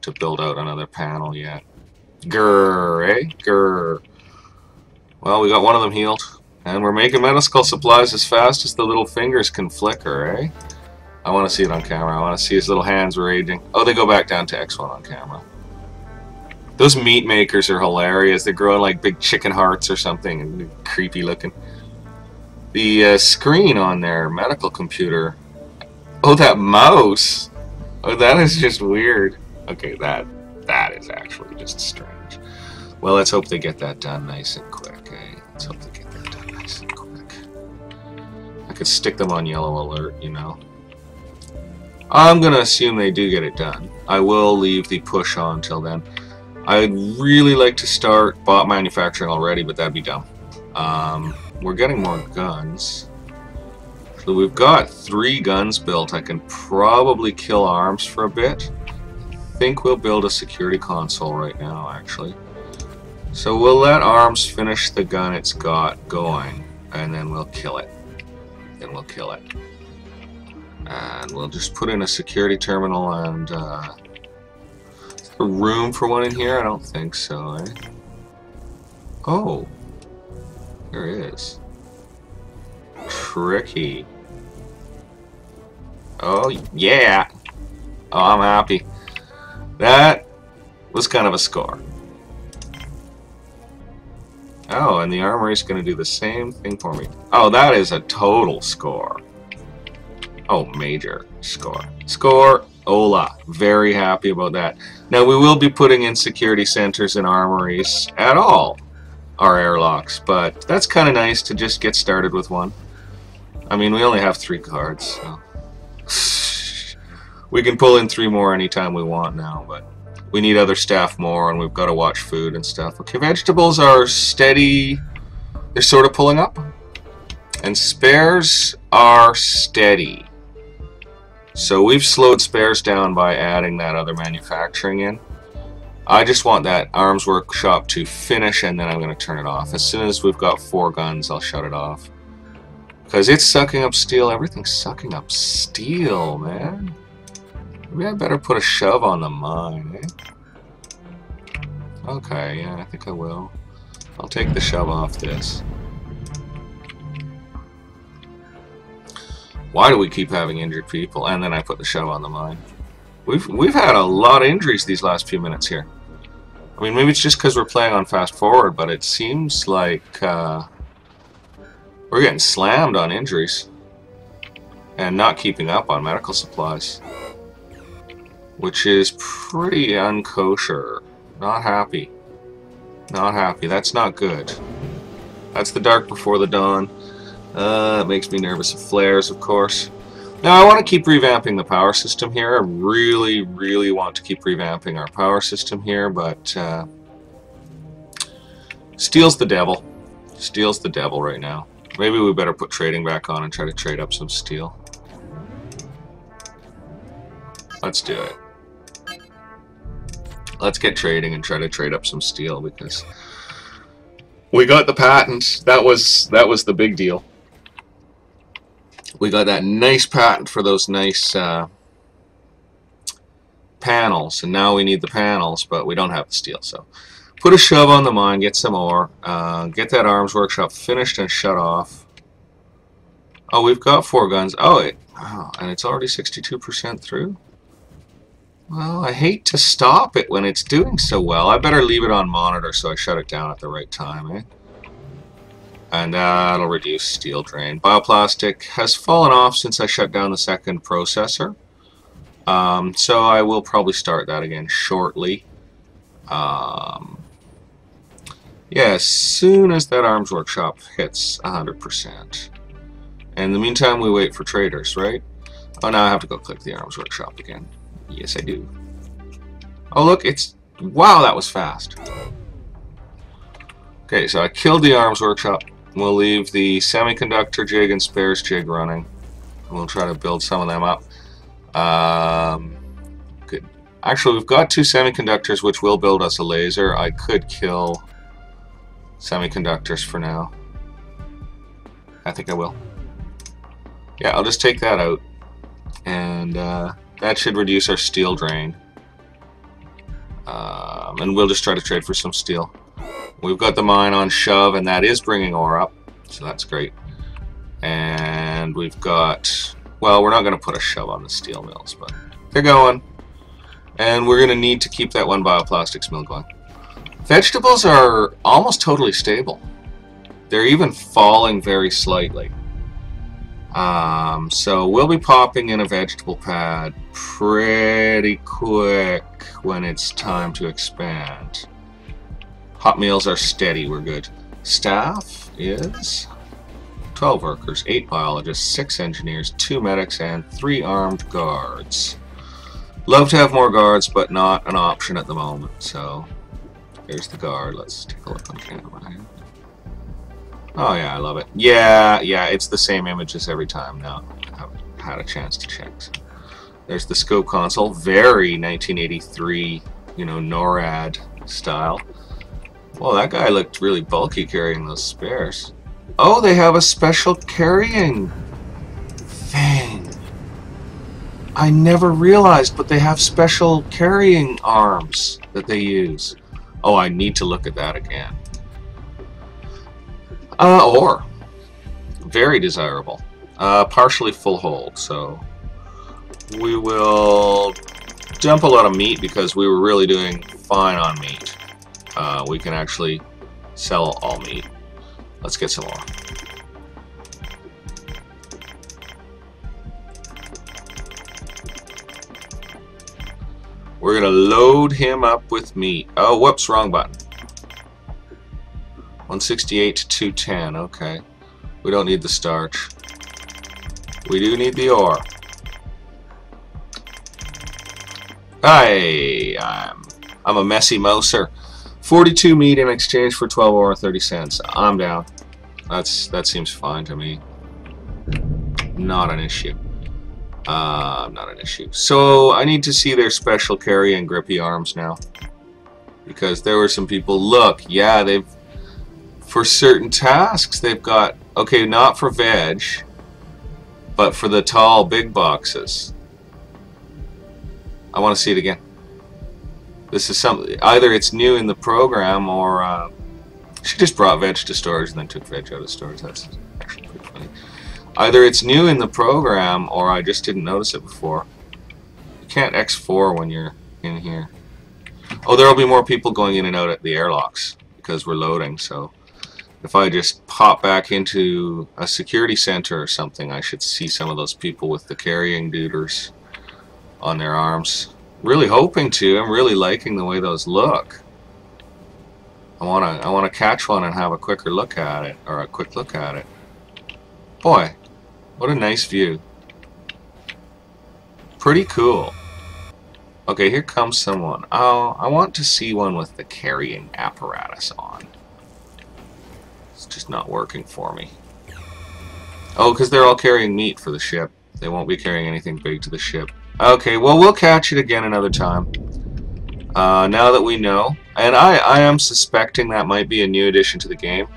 to build out another panel yet. Grr, eh? Grr. Well, we got one of them healed. And we're making medical supplies as fast as the little fingers can flicker, eh? I want to see it on camera. I want to see his little hands raging. Oh, they go back down to X1 on camera. Those meat makers are hilarious. They're growing like big chicken hearts or something, and creepy looking. The screen on their medical computer. Oh, that mouse. Oh, that is just weird. Okay, that is actually just strange. Well, let's hope they get that done nice and quick, eh? Let's hope they get that done nice and quick. I could stick them on yellow alert, you know. I'm going to assume they do get it done. I will leave the push on till then. I'd really like to start bot manufacturing already, but that'd be dumb. We're getting more guns. So we've got 3 guns built. I can probably kill arms for a bit. I think we'll build a security console right now, actually. So we'll let arms finish the gun it's got going, and then we'll kill it. Then we'll kill it. And we'll just put in a security terminal and, is there room for one in here? I don't think so, eh? Oh. There is. Tricky. Oh, yeah. Oh, I'm happy. That was kind of a score. Oh, and the armory's going to do the same thing for me. Oh, that is a total score. Oh, major score. Score, Ola. Very happy about that. Now, we will be putting in security centers and armories at all our airlocks, but that's kind of nice to just get started with one. I mean, we only have 3 cards, so we can pull in 3 more anytime we want now, but we need other staff more, and we've got to watch food and stuff. Okay, vegetables are steady. They're sort of pulling up. And spares are steady. So we've slowed spares down by adding that other manufacturing in. I just want that arms workshop to finish, and then I'm going to turn it off. As soon as we've got 4 guns, I'll shut it off. Because it's sucking up steel. Everything's sucking up steel, man. Maybe I better put a shove on the mine, eh? Okay, yeah, I think I will. I'll take the shove off this. Why do we keep having injured people? And then I put the shove on the mine. We've had a lot of injuries these last few minutes here. I mean, maybe it's just because we're playing on fast forward, but it seems like we're getting slammed on injuries and not keeping up on medical supplies, which is pretty unkosher. Not happy. Not happy. That's not good. That's the dark before the dawn. It makes me nervous of flares, of course. Now, I want to keep revamping the power system here. I really, really want to keep revamping our power system here, but steel's the devil. Steel's the devil right now. Maybe we better put trading back on and try to trade up some steel. Let's do it. Let's get trading and try to trade up some steel because we got the patent. That was the big deal. We got that nice patent for those nice panels, and now we need the panels, but we don't have the steel. So put a shove on the mine, get some ore, get that arms workshop finished and shut off. Oh, we've got 4 guns. Oh, and it's already 62% through. Well, I hate to stop it when it's doing so well. I better leave it on monitor so I shut it down at the right time, eh? And that'll reduce steel drain. Bioplastic has fallen off since I shut down the second processor. So I will probably start that again shortly. Yeah, as soon as that arms workshop hits 100%. And in the meantime, we wait for traders, right? Oh, now I have to go click the arms workshop again. Yes, I do. Oh, look, it's... Wow, that was fast. Okay, so I killed the arms workshop. We'll leave the semiconductor jig and spares jig running. We'll try to build some of them up. Good. Actually, we've got 2 semiconductors which will build us a laser. I could kill semiconductors for now. I think I will. Yeah, I'll just take that out. And that should reduce our steel drain. And we'll just try to trade for some steel. We've got the mine on shove, and that is bringing ore up, so that's great. And we've got, well, we're not going to put a shove on the steel mills, but they're going. And we're going to need to keep that one bioplastics mill going. Vegetables are almost totally stable. They're even falling very slightly. So we'll be popping in a vegetable pad pretty quick when it's time to expand. Hot meals are steady, we're good. Staff is 12 workers, 8 biologists, 6 engineers, 2 medics, and 3 armed guards. Love to have more guards, but not an option at the moment. So there's the guard. Let's take a look on camera. Oh yeah, I love it. Yeah, it's the same images every time now. I haven't had a chance to check. So there's the scope console, very 1983, you know, NORAD style. Well, that guy looked really bulky carrying those spares. Oh, they have a special carrying thing. I never realized, but they have special carrying arms that they use. Oh, I need to look at that again. Ore. Very desirable. Partially full hold, so we will dump a lot of meat because we were really doing fine on meat. We can actually sell all meat. Let's get some more. We're gonna load him up with meat. Oh, whoops, wrong button. 168 to 210, okay. We don't need the starch. We do need the ore. Hey, I'm a messy mouser. 42 meat in exchange for 12 ore and 30 cents. I'm down. That seems fine to me. Not an issue. Not an issue. So I need to see their special carry and grippy arms now, because there were some people. Look, yeah, they've for certain tasks they've got, okay, not for veg, but for the tall big boxes. I want to see it again. This is something, either it's new in the program or she just brought veg to storage and then took veg out of storage. That's actually pretty funny. Either it's new in the program, or I just didn't notice it before. You can't X4 when you're in here. Oh, there will be more people going in and out at the airlocks because we're loading, so if I just pop back into a security center or something, I should see some of those people with the carrying duders on their arms. Really hoping to. I'm really liking the way those look. I wanna catch one and have a quicker look at it, or a quick look at it. Boy, what a nice view. Pretty cool. Okay, here comes someone. Oh, I want to see one with the carrying apparatus on. It's just not working for me. Oh, because they're all carrying meat for the ship. They won't be carrying anything big to the ship. Okay, well, we'll catch it again another time. Now that we know, and I am suspecting that might be a new addition to the game,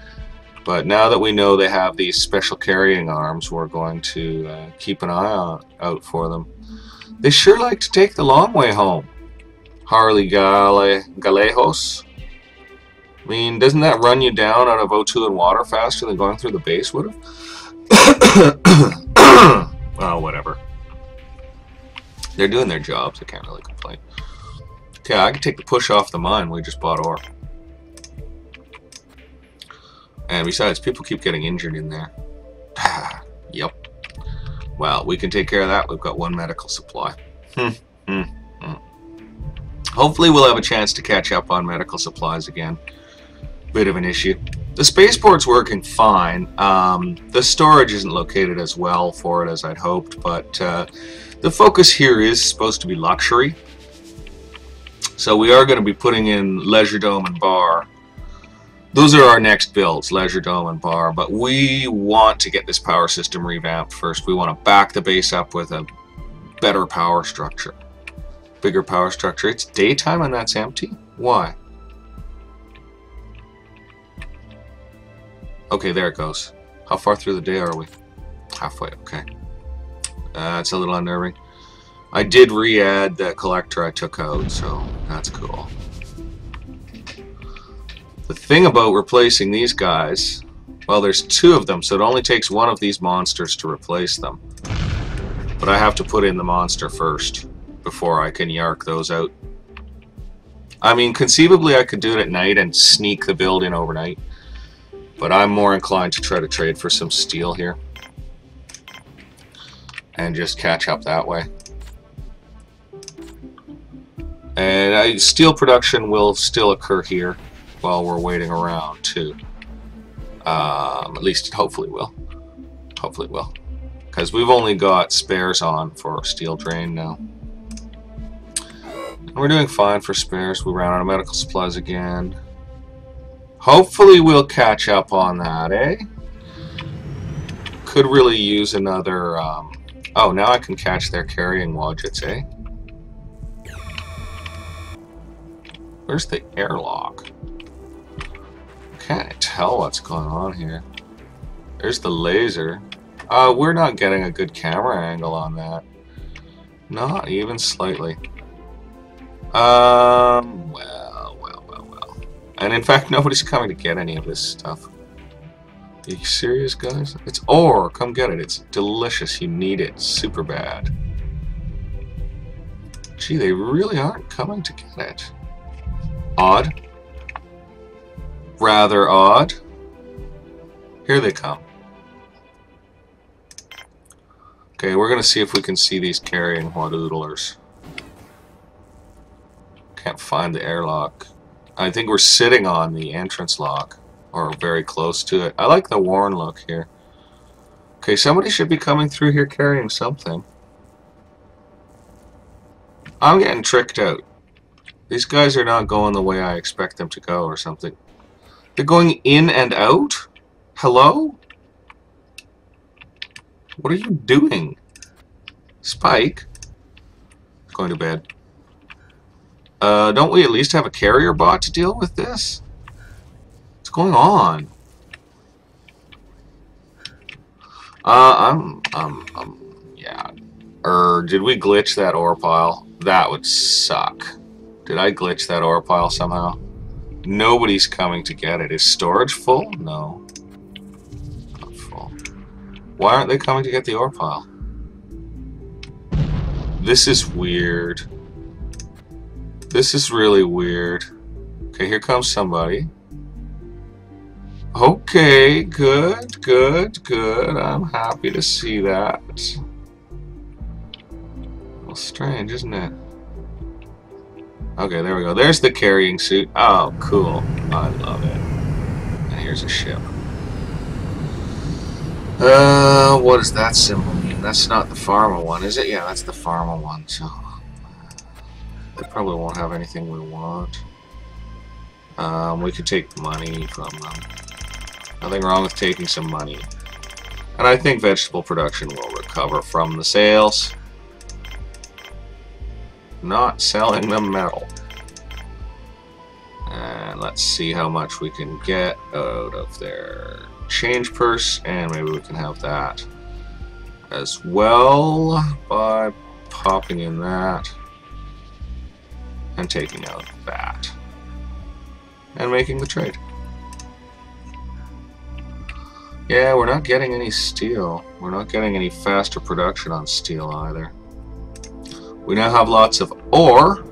but now that we know they have these special carrying arms, we're going to keep an eye out for them. They sure like to take the long way home. Harley Galejos. I mean, doesn't that run you down out of O2 and water faster than going through the base would have? Oh, whatever. They're doing their jobs. I can't really complain. Okay, I can take the push off the mine. We just bought ore. And besides, people keep getting injured in there. Yep. Well, we can take care of that. We've got one medical supply. Hopefully we'll have a chance to catch up on medical supplies again. Bit of an issue. The spaceport's working fine. The storage isn't located as well for it as I'd hoped, but the focus here is supposed to be luxury. So we are going to be putting in pleasuredome and bar. Those are our next builds, pleasuredome and bar, but we want to get this power system revamped first. We want to back the base up with a better power structure. Bigger power structure. It's daytime and that's empty? Why? Okay, there it goes. How far through the day are we? Halfway, okay. That's a little unnerving. I did re-add the collector I took out, so that's cool. The thing about replacing these guys, well, there's two of them, so it only takes one of these monsters to replace them. But I have to put in the monster first before I can yark those out. I mean, conceivably I could do it at night and sneak the build in overnight, but I'm more inclined to try to trade for some steel here and just catch up that way. And steel production will still occur here while we're waiting around too. At least hopefully will. Hopefully it will. Because we've only got spares on for steel drain now. And we're doing fine for spares. We ran out of medical supplies again. Hopefully we'll catch up on that, eh? Could really use another... Oh, now I can catch their carrying wadgets, eh? Where's the airlock? Can't tell what's going on here. There's the laser. We're not getting a good camera angle on that. Not even slightly. Well. And in fact, nobody's coming to get any of this stuff. Are you serious, guys? It's ore. Come get it. It's delicious. You need it super bad. Gee, they really aren't coming to get it. Odd. Rather odd. Here they come. Okay, we're going to see if we can see these carrying wadoodlers. Can't find the airlock. I think we're sitting on the entrance lock, or very close to it. I like the worn look here. Okay, somebody should be coming through here carrying something. I'm getting tricked out. These guys are not going the way I expect them to go or something. They're going in and out? Hello? What are you doing? Spike? Going to bed. Don't we at least have a carrier bot to deal with this? What's going on? Yeah. Did we glitch that ore pile? That would suck. Did I glitch that ore pile somehow? Nobody's coming to get it. Is storage full? No. Not full. Why aren't they coming to get the ore pile? This is weird. This is really weird. Okay, here comes somebody. Okay, good, good, good. I'm happy to see that. Well, strange, isn't it? Okay, there we go. There's the carrying suit. Oh, cool. I love it. And here's a ship. What does that symbol mean? That's not the pharma one, is it? Yeah, that's the pharma one, so... they probably won't have anything we want. We could take money from them. Nothing wrong with taking some money. And I think vegetable production will recover from the sales. Not selling them metal. And let's see how much we can get out of their change purse, and maybe we can have that as well by popping in that and taking out that and making the trade. Yeah, we're not getting any steel. We're not getting any faster production on steel either. We now have lots of ore.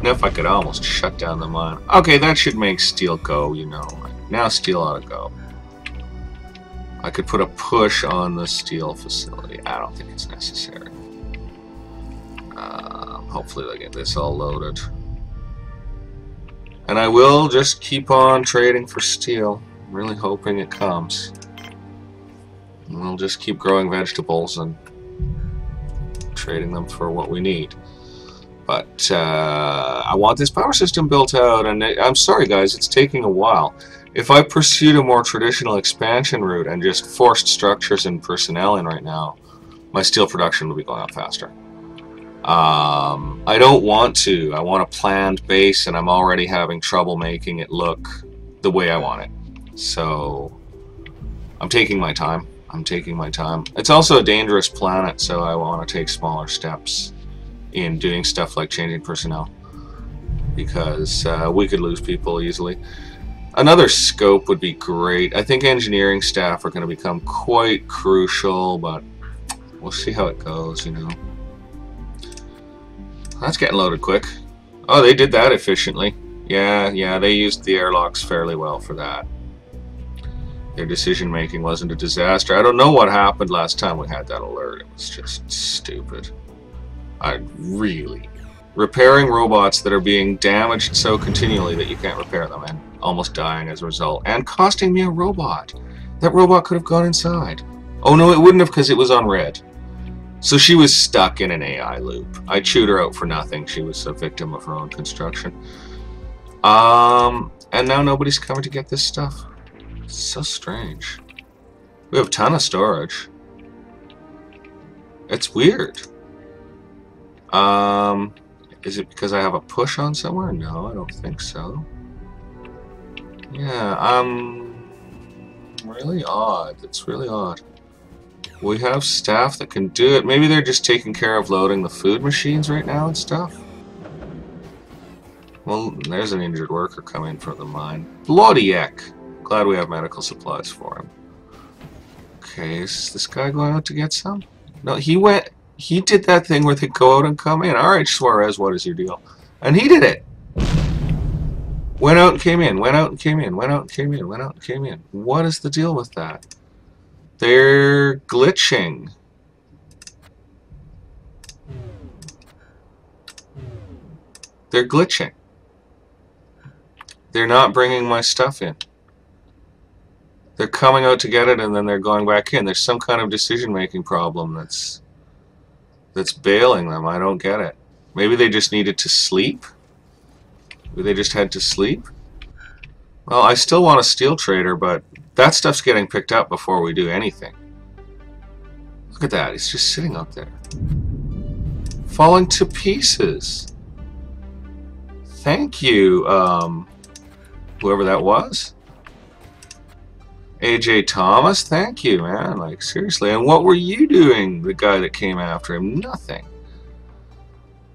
Now if I could almost shut down the mine. Okay, that should make steel go, you know. Now steel ought to go. I could put a push on the steel facility. I don't think it's necessary. Hopefully they'll get this all loaded. And I will just keep on trading for steel. I'm really hoping it comes. And we'll just keep growing vegetables and trading them for what we need. But I want this power system built out, and I'm sorry guys, it's taking a while. If I pursued a more traditional expansion route and just forced structures and personnel in right now, my steel production would be going up faster. I don't want to. I want a planned base, and I'm already having trouble making it look the way I want it. So I'm taking my time. I'm taking my time. It's also a dangerous planet, so I want to take smaller steps in doing stuff like changing personnel, because we could lose people easily. Another scope would be great. I think engineering staff are going to become quite crucial, but we'll see how it goes, you know. That's getting loaded quick. Oh, they did that efficiently. Yeah, they used the airlocks fairly well for that. Their decision making wasn't a disaster. I don't know what happened last time we had that alert. It was just stupid. Repairing robots that are being damaged so continually that you can't repair them and almost dying as a result, and costing me a robot. That robot could have gone inside. Oh no, it wouldn't have, because it was on red. So she was stuck in an AI loop. I chewed her out for nothing. She was a victim of her own construction. And now nobody's coming to get this stuff. It's so strange. We have a ton of storage. It's weird. Is it because I have a push on somewhere? No, I don't think so. Yeah, really odd. It's really odd. We have staff that can do it. Maybe they're just taking care of loading the food machines right now and stuff. Well, there's an injured worker coming from the mine. Bloody heck. Glad we have medical supplies for him. Okay, is this guy going out to get some? No, he did that thing where they go out and come in. Alright, Suarez, what is your deal? And he did it! Went out and came in, went out and came in, went out and came in, went out and came in. What is the deal with that? They're glitching. They're glitching. They're not bringing my stuff in. They're coming out to get it and then they're going back in. There's some kind of decision-making problem that's bailing them. I don't get it. Maybe they just needed to sleep? Maybe they just had to sleep? Well, I still want a steel trader, but that stuff's getting picked up before we do anything. Look at that. He's just sitting up there. Falling to pieces. Thank you, whoever that was. AJ Thomas, thank you, man. Like, seriously. And what were you doing, the guy that came after him? Nothing.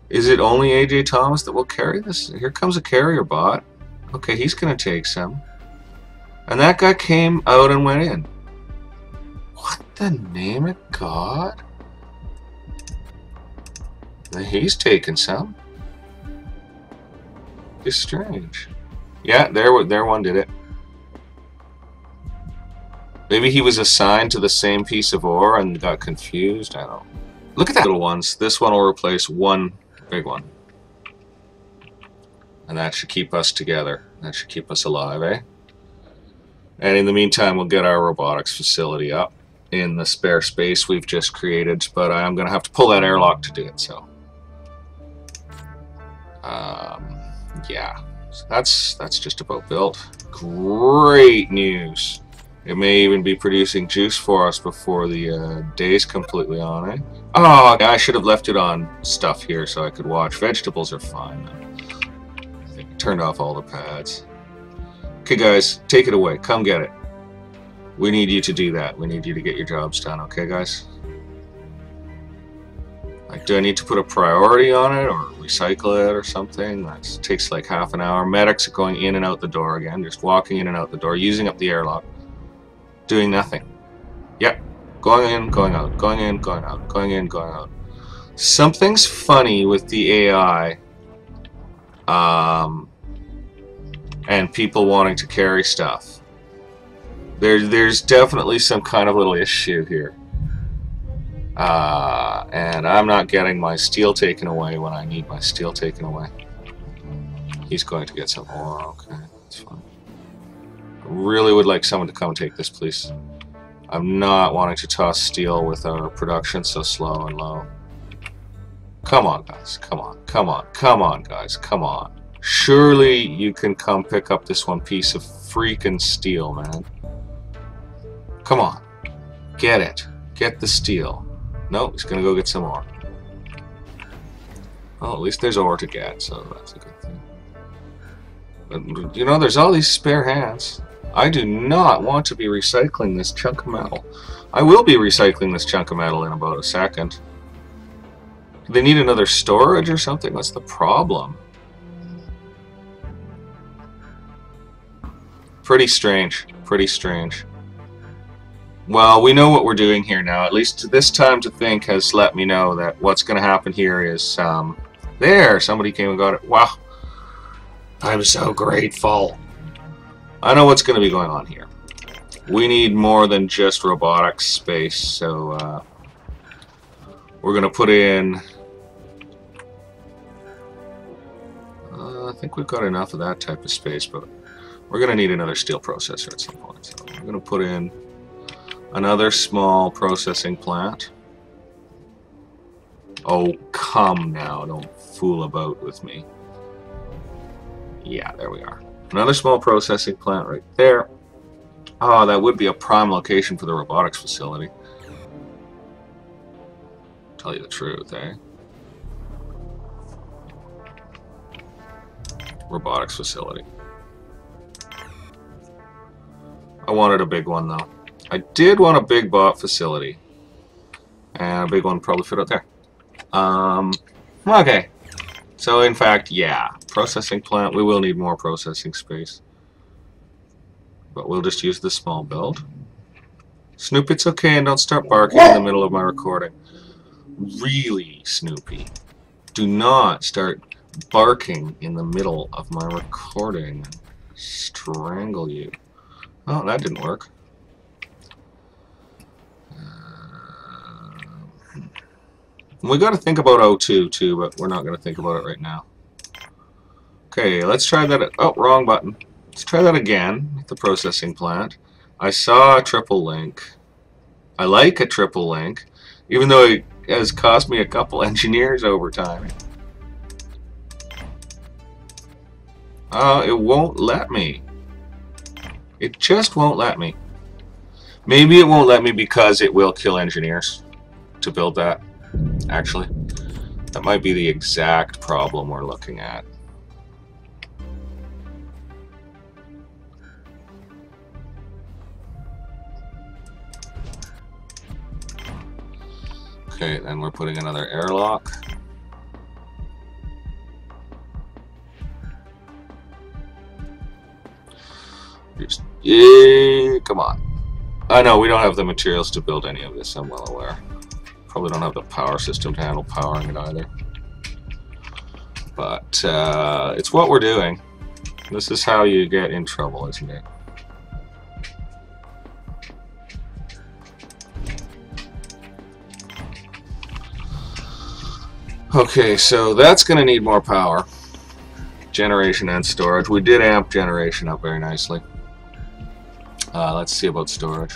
Is it only AJ Thomas that will carry this? Here comes a carrier bot. Okay, he's going to take some. And that guy came out and went in. The name of God? He's taken some. It's strange. Yeah, there one did it. Maybe he was assigned to the same piece of ore and got confused. I don't know. Look at that little ones. This one will replace one big one. And that should keep us together. That should keep us alive, eh? And in the meantime, we'll get our robotics facility up in the spare space we've just created. But I'm going to have to pull that airlock to do it, so... yeah. So that's just about built. Great news. It may even be producing juice for us before the day's completely on, eh? Oh, I should have left it on stuff here so I could watch. Vegetables are fine. I think I turned off all the pads. Okay, guys, take it away. Come get it. We need you to do that. We need you to get your jobs done, okay, guys? Like, do I need to put a priority on it or recycle it or something? That takes like half an hour. Medics are going in and out the door again, just walking in and out the door, using up the airlock, doing nothing. Yep, going in, going out, going in, going out, going in, going out. Something's funny with the AI and people wanting to carry stuff. There's definitely some kind of little issue here. And I'm not getting my steel taken away when I need my steel taken away. He's going to get some ore. Okay, that's fine. I really would like someone to come take this, please. I'm not wanting to toss steel with our production so slow and low. Come on, guys. Come on. Come on. Come on, guys. Come on. Surely you can come pick up this one piece of freaking steel, man. Come on. Get it. Get the steel. Nope, he's gonna go get some ore. Well, at least there's ore to get, so that's a good thing. But, you know, there's all these spare hands. I do not want to be recycling this chunk of metal. I will be recycling this chunk of metal in about a second. Do they need another storage or something? What's the problem? Pretty strange. Pretty strange. Well, we know what we're doing here now. At least this time to think has let me know that what's going to happen here is... there! Somebody came and got it. Wow. I'm so grateful. I know what's going to be going on here. We need more than just robotics space, so we're going to put in... I think we've got enough of that type of space, but we're going to need another steel processor at some point. So we're going to put in another small processing plant. Oh, come now. Don't fool about with me. Yeah, there we are. Another small processing plant right there. Oh, that would be a prime location for the robotics facility. Tell you the truth, eh? Robotics facility. I wanted a big one, though. I did want a big bot facility. And a big one probably fit out there. Okay. So, in fact, yeah. Processing plant. We will need more processing space. But we'll just use the small build. Snoop, it's okay, and don't start barking in the middle of my recording. Really, Snoopy. Do not start barking in the middle of my recording. Strangle you. Oh, that didn't work. We got to think about O2 too, but we're not going to think about it right now. Okay, let's try that. Oh, wrong button. Let's try that again with the processing plant. I saw a triple link. I like a triple link, even though it has cost me a couple engineers over time. It won't let me. It just won't let me. Maybe it won't let me because it will kill engineers to build that. Actually, that might be the exact problem we're looking at. Okay, then we're putting another airlock. Just, yeah, come on. I know we don't have the materials to build any of this, I'm well aware. Probably don't have the power system to handle powering it either. But it's what we're doing. This is how you get in trouble, isn't it? Okay, so that's going to need more power. Generation and storage. We did amp generation up very nicely. Let's see about storage.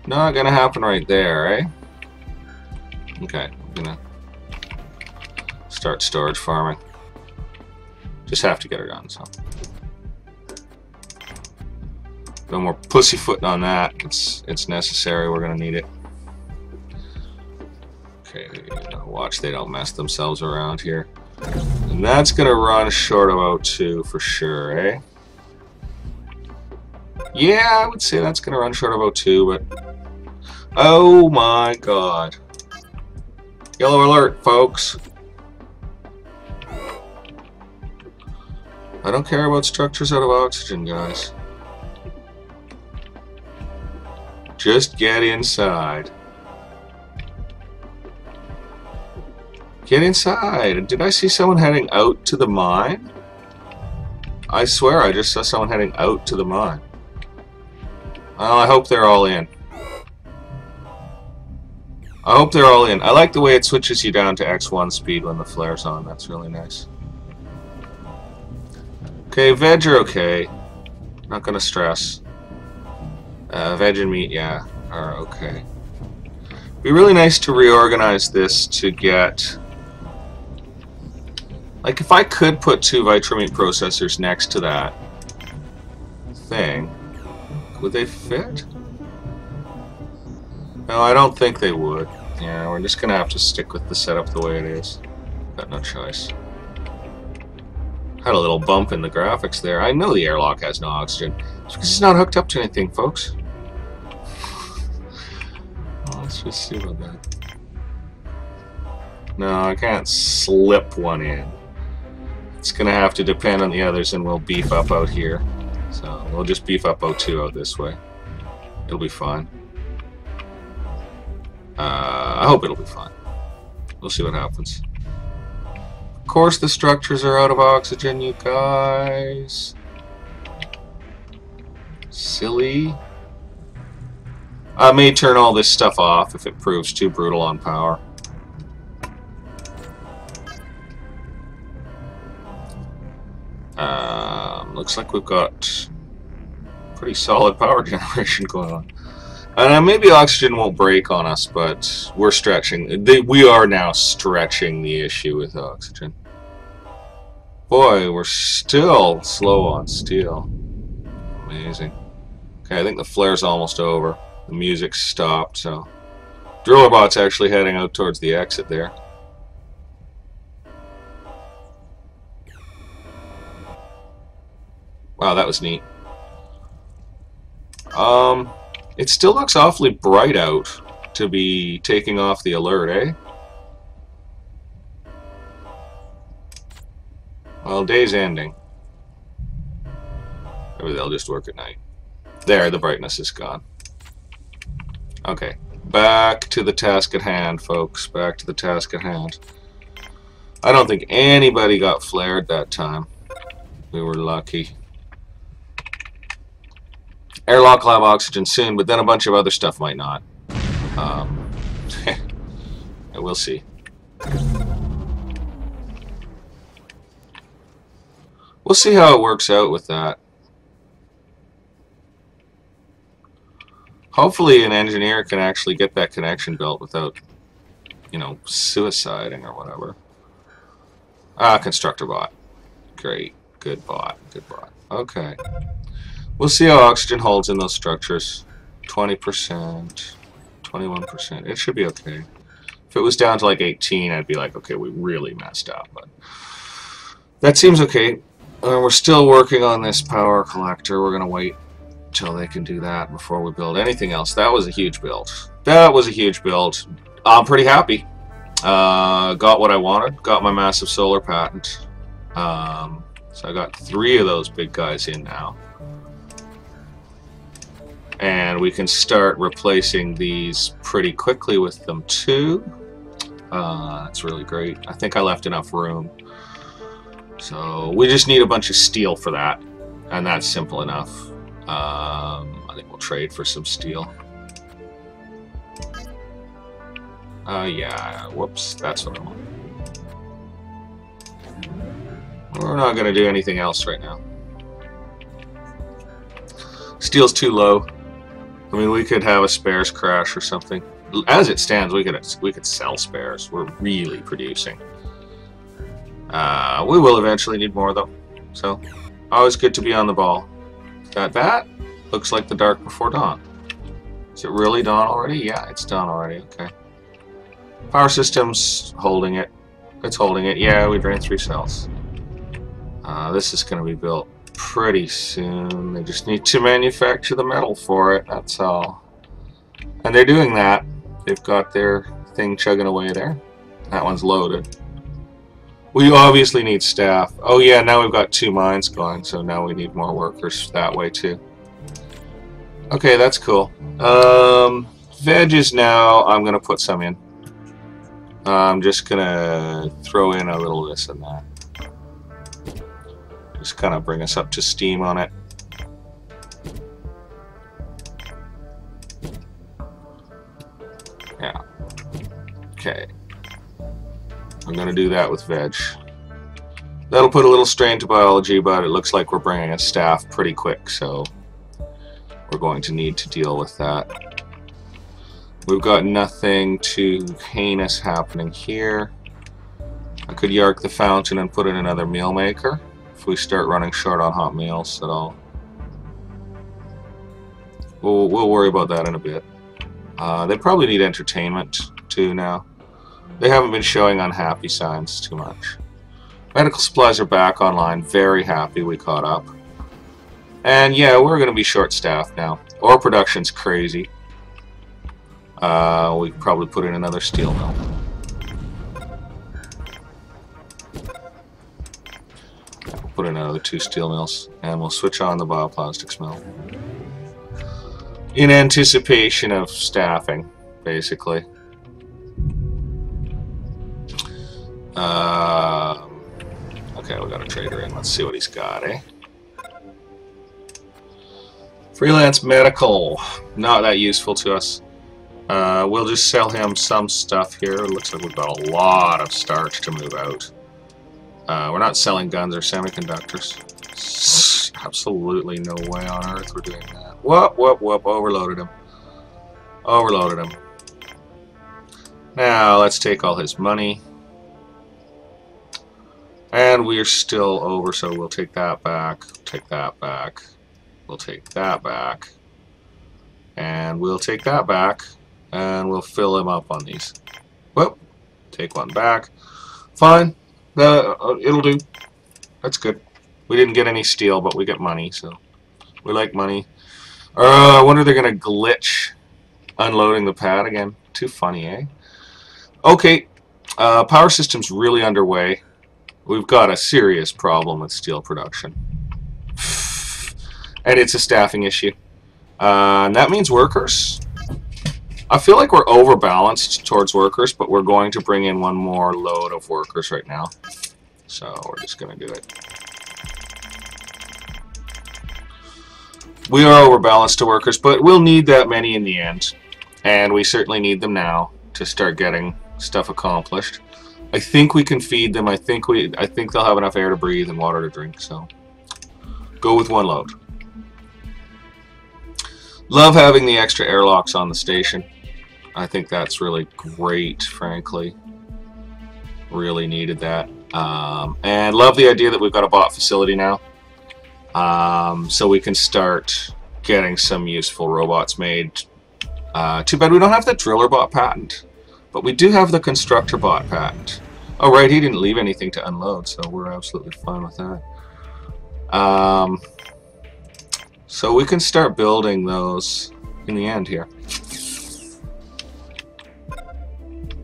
Not gonna happen right there, eh? Okay, I'm gonna start storage farming. Just have to get her done, so. No more pussyfooting on that. It's necessary. We're gonna need it. Okay, watch they don't mess themselves around here. And that's gonna run short of O2 for sure, eh? Yeah, I would say that's gonna run short of O2, but oh my god. Yellow alert, folks. I don't care about structures out of oxygen, guys. Just get inside. Get inside. Did I see someone heading out to the mine? I swear I just saw someone heading out to the mine. Well, I hope they're all in. I hope they're all in. I like the way it switches you down to X1 speed when the flare's on. That's really nice. Okay, veg are okay. Not gonna stress. Veg and meat, yeah, are okay. Be really nice to reorganize this to get... Like, if I could put 2 Vitromeat processors next to that thing, would they fit? No, I don't think they would. Yeah, we're just gonna have to stick with the setup the way it is. Got no choice. Had a little bump in the graphics there. I know the airlock has no oxygen. It's because it's not hooked up to anything, folks. Let's just see about that. No, I can't slip one in. It's gonna have to depend on the others, and we'll beef up out here. So we'll just beef up O2 out this way. It'll be fine. I hope it'll be fine. We'll see what happens. Of course the structures are out of oxygen, you guys. Silly. I may turn all this stuff off if it proves too brutal on power. Looks like we've got pretty solid power generation going on. And maybe oxygen won't break on us, but we're stretching. We are now stretching the issue with oxygen. Boy, we're still slow on steel. Amazing. Okay, I think the flare's almost over. The music stopped, so... Drillerbot's actually heading out towards the exit there. Wow, that was neat. It still looks awfully bright out to be taking off the alert, eh? Well, day's ending. Maybe they'll just work at night. There, the brightness is gone. Okay, back to the task at hand, folks. Back to the task at hand. I don't think anybody got flared that time. We were lucky. Airlock will have oxygen soon, but then a bunch of other stuff might not. We'll see. We'll see how it works out with that. Hopefully an engineer can actually get that connection built without, you know, suiciding or whatever. Ah, constructor bot. Great. Good bot. Good bot. Okay. We'll see how oxygen holds in those structures. 20%, 21%. It should be okay. If it was down to like 18, I'd be like, okay, we really messed up. But that seems okay. We're still working on this power collector. We're going to wait till they can do that before we build anything else. That was a huge build. That was a huge build. I'm pretty happy. Got what I wanted. Got my massive solar patent. So I got 3 of those big guys in now. And we can start replacing these pretty quickly with them too. That's really great. I think I left enough room. So we just need a bunch of steel for that. And that's simple enough. I think we'll trade for some steel. Yeah, whoops, that's what I want. We're not going to do anything else right now. Steel's too low. I mean, we could have a spares crash or something. As it stands, we could sell spares. We're really producing. We will eventually need more, though. So, always good to be on the ball. That looks like the dark before dawn. Is it really dawn already? Yeah, it's dawn already. Okay. Power system's holding it. It's holding it. Yeah, we drained 3 cells. This is going to be built pretty soon. They just need to manufacture the metal for it. That's all. And they're doing that. They've got their thing chugging away there. That one's loaded. We obviously need staff. Oh yeah, now we've got 2 mines going, so now we need more workers that way too. Okay, that's cool. Veggies now, I'm going to put some in. I'm just going to throw in a little this and that. Just kind of bring us up to steam on it. Yeah. Okay. I'm going to do that with veg. That'll put a little strain to biology, but it looks like we're bringing a staff pretty quick, so we're going to need to deal with that. We've got nothing too heinous happening here. I could yark the fountain and put in another meal maker if we start running short on hot meals at all. We'll worry about that in a bit. They probably need entertainment too now. They haven't been showing unhappy signs too much. Medical supplies are back online. Very happy we caught up. And yeah, we're going to be short-staffed now. Ore production's crazy. We could probably put in another steel mill. Yeah, we'll put in another 2 steel mills, and we'll switch on the bioplastics mill. In anticipation of staffing, basically. Okay, we got a trader in. Let's see what he's got, eh? Freelance medical. Not that useful to us. We'll just sell him some stuff here. It looks like we've got a lot of starch to move out. We're not selling guns or semiconductors. Absolutely no way on earth we're doing that. Whoop, whoop, whoop. Overloaded him. Overloaded him. Now, let's take all his money. And we're still over, so we'll take that back. Take that back. We'll take that back. And we'll take that back. And we'll fill him up on these. Whoop. Take one back. Fine. It'll do. That's good. We didn't get any steel, but we get money, so we like money. I wonder if they're going to glitch unloading the pad again. Too funny, eh? Okay. Power system's really underway. We've got a serious problem with steel production. And it's a staffing issue. And that means workers. I feel like we're overbalanced towards workers, but we're going to bring in one more load of workers right now. So we're just going to do it. We are overbalanced to workers, but we'll need that many in the end. And we certainly need them now to start getting stuff accomplished. I think we can feed them. I think they'll have enough air to breathe and water to drink. So go with one load. Love having the extra airlocks on the station. I think that's really great, frankly. Really needed that. And love the idea that we've got a bot facility now. So we can start getting some useful robots made. Too bad we don't have the driller bot patent. But we do have the constructor bot patent. Oh right, he didn't leave anything to unload, so we're absolutely fine with that. So we can start building those in the end here.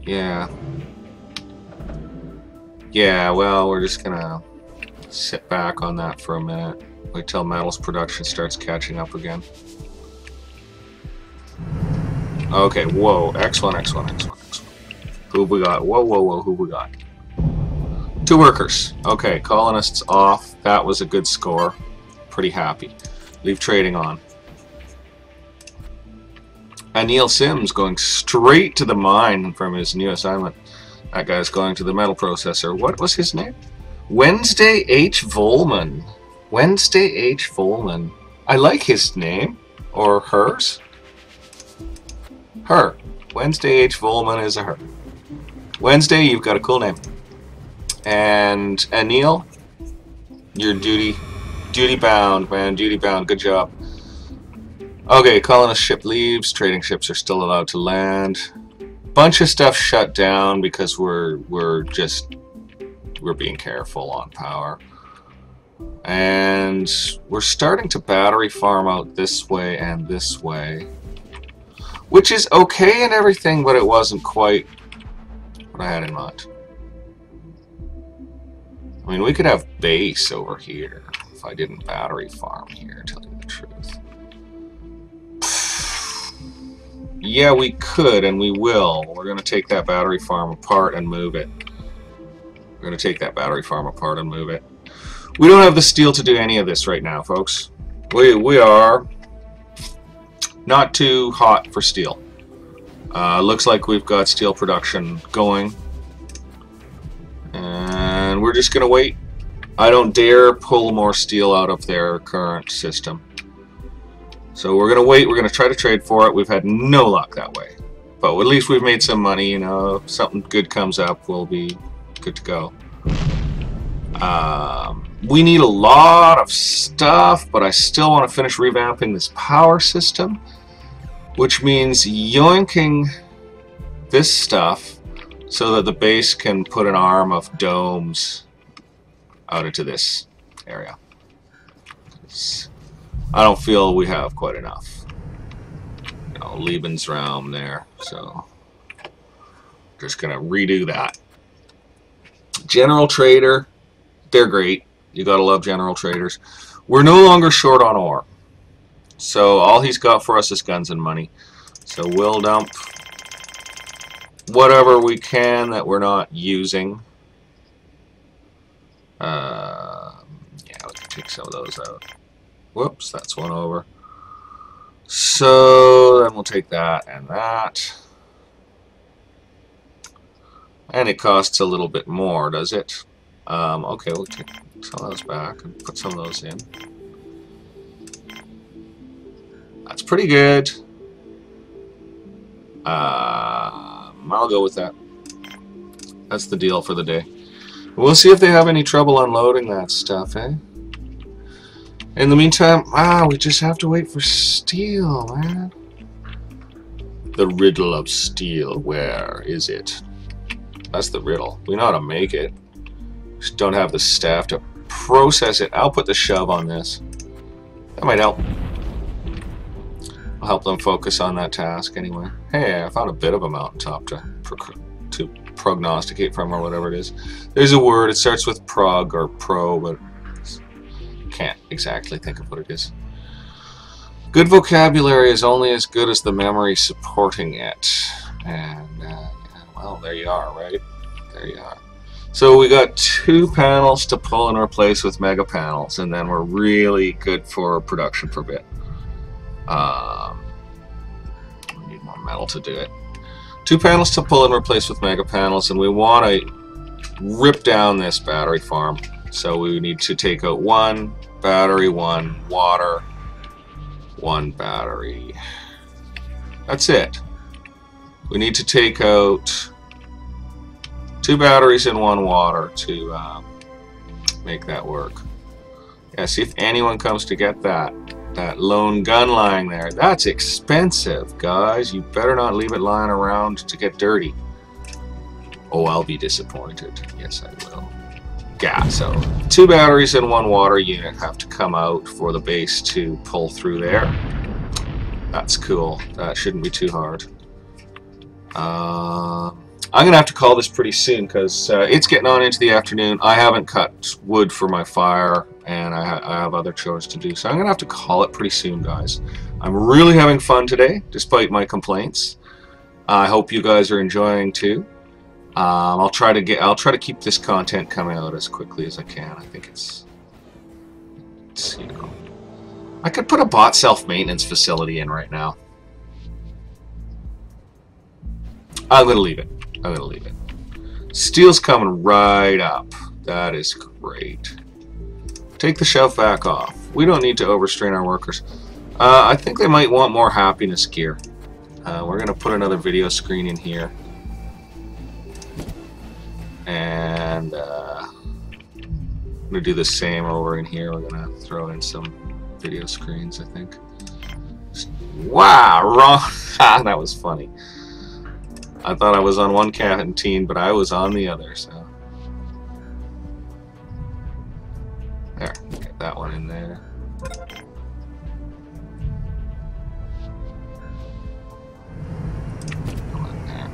Yeah. Yeah, well, we're just gonna sit back on that for a minute. Wait till metals production starts catching up again. Okay, whoa, X1, X1, X1, X1. Who we got? Whoa, whoa, whoa, who we got? 2 workers. Okay, colonists off. That was a good score. Pretty happy. Leave trading on. And Neil Sims going straight to the mine from his new assignment. That guy's going to the metal processor. What was his name? Wednesday H. Volman. Wednesday H. Volman. I like his name. Or hers. Her. Wednesday H. Volman is a her. Wednesday, you've got a cool name. And Neil, you're duty bound, man. Duty bound. Good job. Okay, colonist ship leaves. Trading ships are still allowed to land. Bunch of stuff shut down because we're being careful on power. And we're starting to battery farm out this way and this way. Which is okay and everything, but it wasn't quite what I had in mind. I mean, we could have base over here if I didn't battery farm here, to tell you the truth. Yeah, we could, and we will. We're going to take that battery farm apart and move it. We're going to take that battery farm apart and move it. We don't have the steel to do any of this right now, folks. We are not too hot for steel. Looks like we've got steel production going. And we're just going to wait. I don't dare pull more steel out of their current system. So we're going to wait. We're going to try to trade for it. We've had no luck that way. But at least we've made some money. You know, if something good comes up, we'll be good to go. We need a lot of stuff, but I still want to finish revamping this power system, which means yoinking this stuff so that the base can put an arm of domes out into this area. I don't feel we have quite enough. You know, Lebensraum there, so just gonna redo that. General Trader, they're great. You gotta love General Traders. We're no longer short on ore, so all he's got for us is guns and money. So we'll dump whatever we can that we're not using. Yeah, we can take some of those out. Whoops, that's one over. So then we'll take that and that. And it costs a little bit more, does it? Okay, we'll take some of those back and put some of those in. That's pretty good. I'll go with that. That's the deal for the day. We'll see if they have any trouble unloading that stuff, eh? In the meantime, we just have to wait for steel, man. The riddle of steel, where is it? That's the riddle. We know how to make it. Just don't have the staff to process it. I'll put the shove on this. That might help. I'll help them focus on that task anyway. Hey, I found a bit of a mountaintop to prognosticate from, or whatever it is. There's a word. It starts with prog or pro, but can't exactly think of what it is. Good vocabulary is only as good as the memory supporting it. And, well, there you are, right? There you are. So we got 2 panels to pull and replace with mega panels, and then we're really good for production for bit. We need more metal to do it. 2 panels to pull and replace with mega panels, and we want to rip down this battery farm. So we need to take out 1 battery, 1 water, 1 battery. That's it. We need to take out 2 batteries and 1 water to make that work. Yeah, see if anyone comes to get that lone gun lying there. That's expensive, guys. You better not leave it lying around to get dirty. Oh, I'll be disappointed. Yes, I will. Yeah, so 2 batteries and 1 water unit have to come out for the base to pull through there. That's cool. That shouldn't be too hard. I'm going to have to call this pretty soon because it's getting on into the afternoon. I haven't cut wood for my fire, and I have other chores to do. So I'm going to have to call it pretty soon, guys. I'm really having fun today, despite my complaints. I hope you guys are enjoying too. I'll try to keep this content coming out as quickly as I can. I think it's you know, I could put a bot self-maintenance facility in right now. I'm going to leave it. I'm going to leave it. Steel's coming right up. That is great. Take the shelf back off. We don't need to overstrain our workers. I think they might want more happiness gear. We're going to put another video screen in here. And I'm going to do the same over in here. We're going to throw in some video screens, I think. Wow, wrong. That was funny. I thought I was on one canteen, but I was on the other, so. There, get that one in there. Come on there.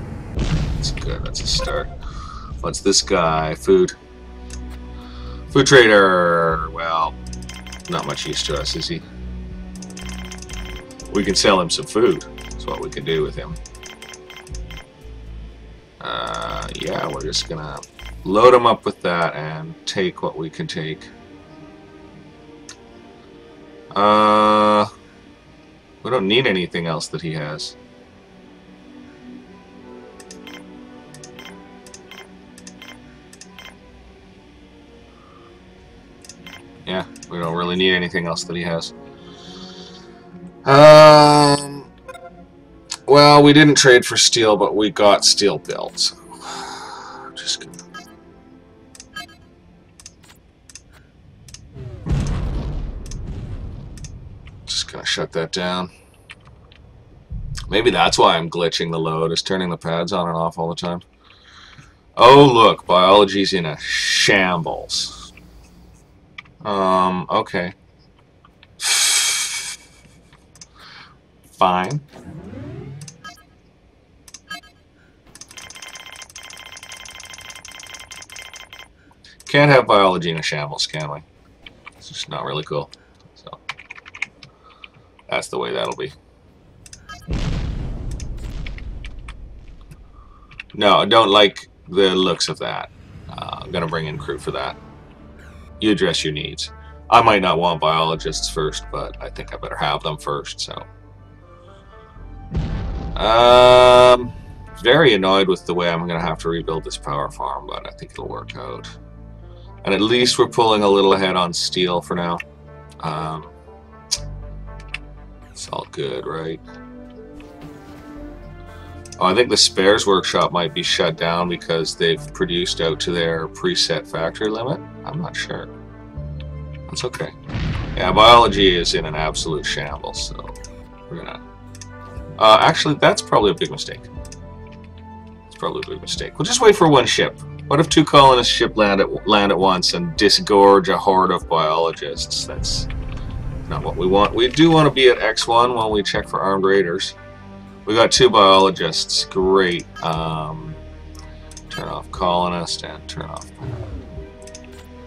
That's good, that's a start. What's this guy? Food. Food trader. Well, not much use to us, is he? We can sell him some food. That's what we can do with him. Yeah, we're just gonna load him up with that and take what we can take. We don't need anything else that he has. Yeah, we don't really need anything else that he has. Well, we didn't trade for steel, but we got steel built. So just gonna shut that down. Maybe that's why I'm glitching the load, is turning the pads on and off all the time. Oh look, biology's in a shambles. Okay. Fine. Can't have biology in a shambles, can we? It's just not really cool. So that's the way that'll be. No, I don't like the looks of that. I'm gonna bring in crew for that. You address your needs. I might not want biologists first, but I think I better have them first, so. Very annoyed with the way I'm gonna have to rebuild this power farm, but I think it'll work out. And at least we're pulling a little ahead on steel for now. It's all good, right? Oh, I think the spares workshop might be shut down because they've produced out to their preset factory limit. I'm not sure. That's okay. Yeah, biology is in an absolute shambles, so we're gonna... actually, that's probably a big mistake. It's probably a big mistake. We'll just wait for one ship. What if two colonist ship land at once and disgorge a horde of biologists? That's not what we want. We do want to be at X1 while we check for armed raiders. We got two biologists. Great. Turn off colonist and turn off.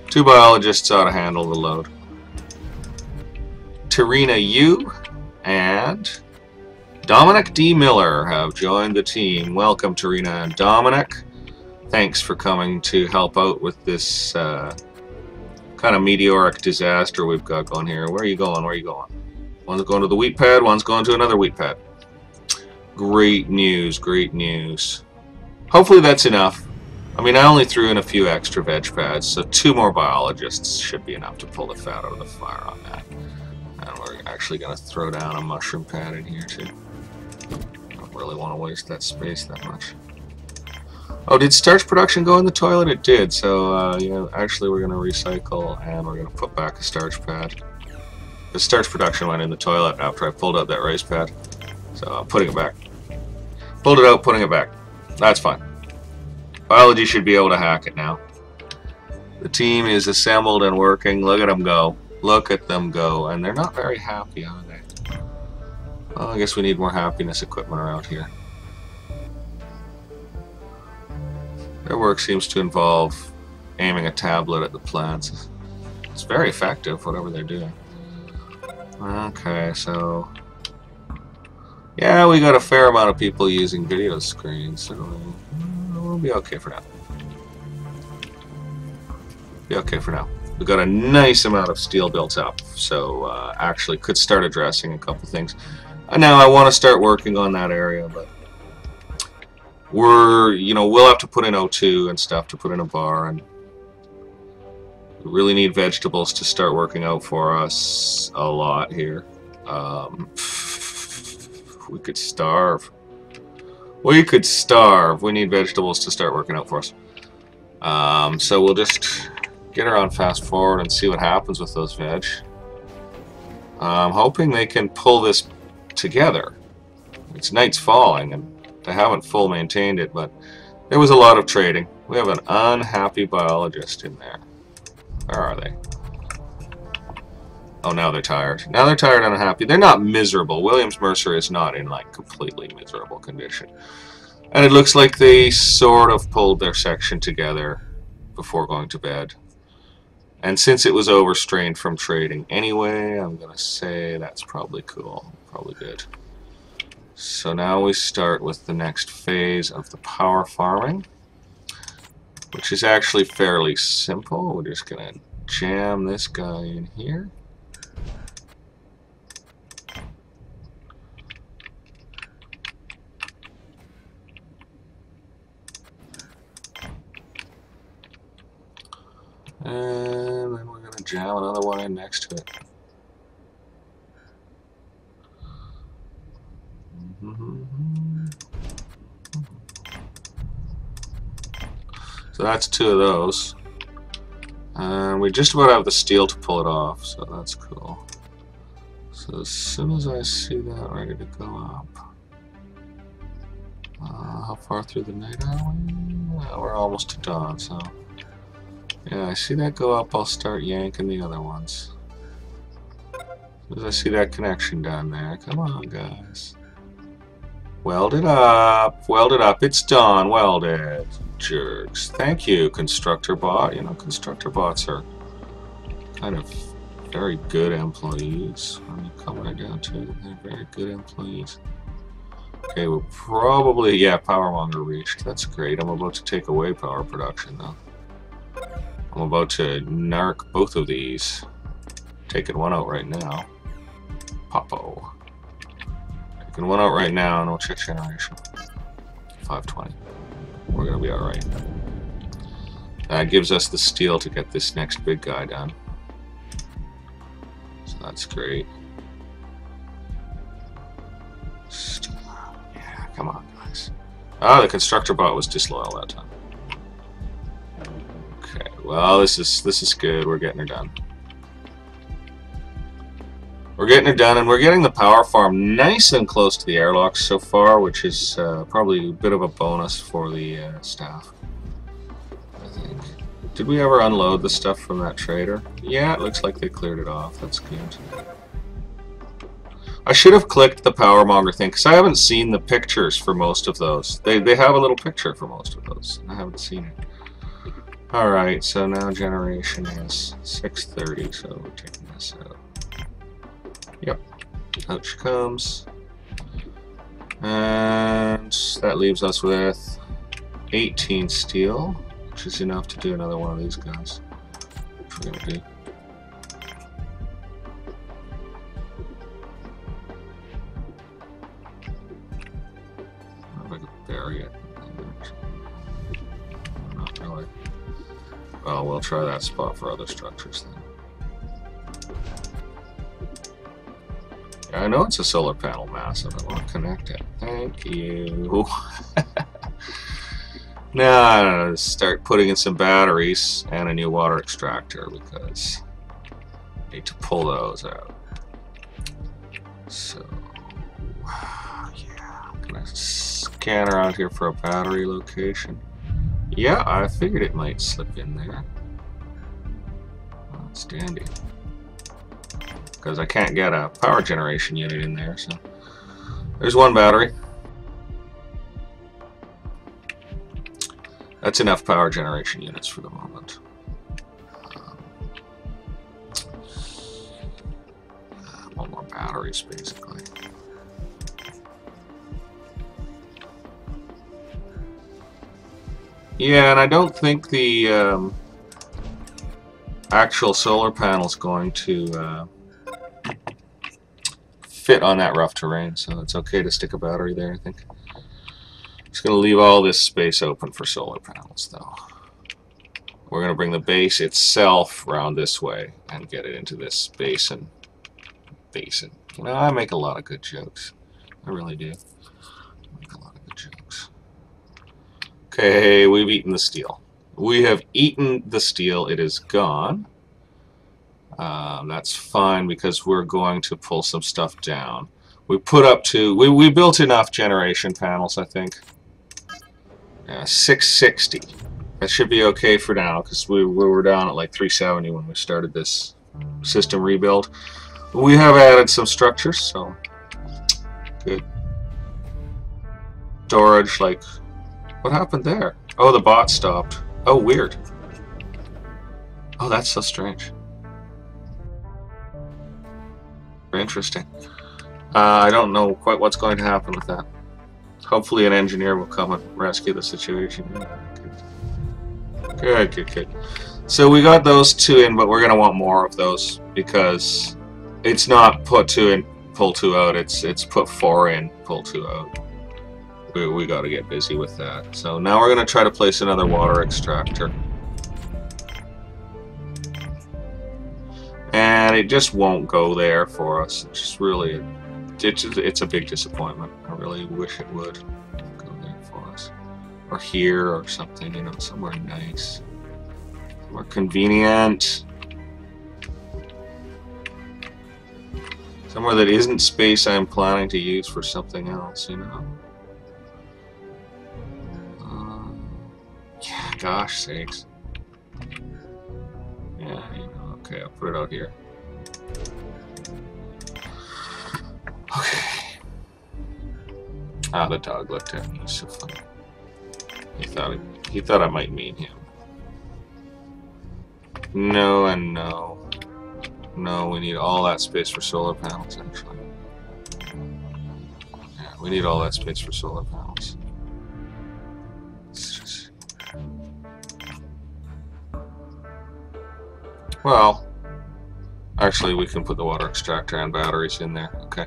Two biologists ought to handle the load. Tarina Yu and Dominic D. Miller have joined the team. Welcome, Tarina and Dominic. Thanks for coming to help out with this kind of meteoric disaster we've got going here. Where are you going? Where are you going? One's going to the wheat pad, one's going to another wheat pad. Great news, great news. Hopefully that's enough. I mean, I only threw in a few extra veg pads, so two more biologists should be enough to pull the fat out of the fire on that. And we're actually going to throw down a mushroom pad in here too. I don't really want to waste that space that much. Oh, did starch production go in the toilet? It did, so yeah, actually we're going to recycle and we're going to put back a starch pad. The starch production went in the toilet after I pulled out that rice pad, so I'm putting it back. Pulled it out, putting it back. That's fine. Biology should be able to hack it now. The team is assembled and working. Look at them go. Look at them go. And they're not very happy, are they? Well, I guess we need more happiness equipment around here. Their work seems to involve aiming a tablet at the plants. It's very effective, whatever they're doing. Okay, so... yeah, we got a fair amount of people using video screens, so we'll be okay for now. Be okay for now. We got a nice amount of steel built up, so actually could start addressing a couple things. Now I want to start working on that area, but we'll have to put in O2 and stuff to put in a bar, and we really need vegetables to start working out for us a lot here. We could starve. We could starve. We need vegetables to start working out for us. So we'll just get her on fast forward and see what happens with those veg. I'm hoping they can pull this together. It's night's falling and they haven't full maintained it, but there was a lot of trading. We have an unhappy biologist in there. Where are they? Oh, now they're tired. Now they're tired and unhappy. They're not miserable. Williams Mercer is not in like completely miserable condition. And it looks like they sort of pulled their section together before going to bed. And since it was overstrained from trading anyway, I'm going to say that's probably cool. Probably good. So now we start with the next phase of the power farming, which is actually fairly simple. We're just going to jam this guy in here. And then we're going to jam another one in next to it. So that's two of those. And we just about have the steel to pull it off, so that's cool. So as soon as I see that ready to go up... how far through the night are we? Well, we're almost to dawn, so... yeah, I see that go up, I'll start yanking the other ones. As soon as I see that connection down there, come on guys. Weld it up, it's done, welded. Jerks. Thank you, Constructor Bot. You know, Constructor Bots are kind of very good employees. When you come right down to it, they're very good employees. Okay, we'll probably, yeah, Powermonger reached. That's great. I'm about to take away power production though. I'm about to narc both of these. Taking one out right now. Popo. Taking one out right now, and we'll check generation. 520. We're gonna be alright. That gives us the steel to get this next big guy done. So that's great. Yeah, come on, guys. Ah, the Constructor Bot was disloyal that time. Okay, well, this is good. We're getting her done. We're getting her done, and we're getting the power farm nice and close to the airlocks so far, which is probably a bit of a bonus for the staff, I think. Did we ever unload the stuff from that trader? Yeah, it looks like they cleared it off. That's good. I should have clicked the Powermonger thing, because I haven't seen the pictures for most of those. They have a little picture for most of those. I haven't seen it. Alright, so now generation is 6:30, so we're taking this out. Yep, out she comes. And that leaves us with 18 steel, which is enough to do another one of these guys. Which we're gonna do. I don't know if I could bury it. Not really. Well, we'll try that spot for other structures then. I know it's a solar panel massive. I want to connect it. Thank you. Now, start putting in some batteries and a new water extractor because I need to pull those out. So, yeah. Can I scan around here for a battery location? Yeah, I figured it might slip in there. That's dandy. Because I can't get a power generation unit in there, so there's one battery. That's enough power generation units for the moment. One more batteries, basically. Yeah, and I don't think the actual solar panel is going to fit on that rough terrain, so it's okay to stick a battery there, I think. Just going to leave all this space open for solar panels, though. We're going to bring the base itself around this way and get it into this basin. You know, I make a lot of good jokes. I really do. I make a lot of good jokes. Okay, we've eaten the steel. We have eaten the steel. It is gone. That's fine because we're going to pull some stuff down. We put up to... We built enough generation panels, I think. 660. That should be okay for now because we were down at like 370 when we started this system rebuild. We have added some structures, so good. Storage, like, what happened there? Oh, the bot stopped. Oh, weird. Oh, that's so strange. Very interesting. I don't know quite what's going to happen with that. Hopefully an engineer will come and rescue the situation. Good. So we got those two in, but we're going to want more of those because it's not put 2 in, pull 2 out. It's put 4 in, pull 2 out. We got to get busy with that. So now we're going to try to place another water extractor. And it just won't go there for us. It's just really, it's a big disappointment. I really wish it would go there for us. Or here or something, you know, somewhere nice. Somewhere convenient. Somewhere that isn't space I'm planning to use for something else, you know. Yeah, gosh sakes. Yeah, you know, okay, I'll put it out here. Okay. Ah, the dog looked at me. He's so funny. He thought I might mean him. No and no. No, we need all that space for solar panels, actually. Yeah, we need all that space for solar panels. Well, actually we can put the water extractor and batteries in there. Okay.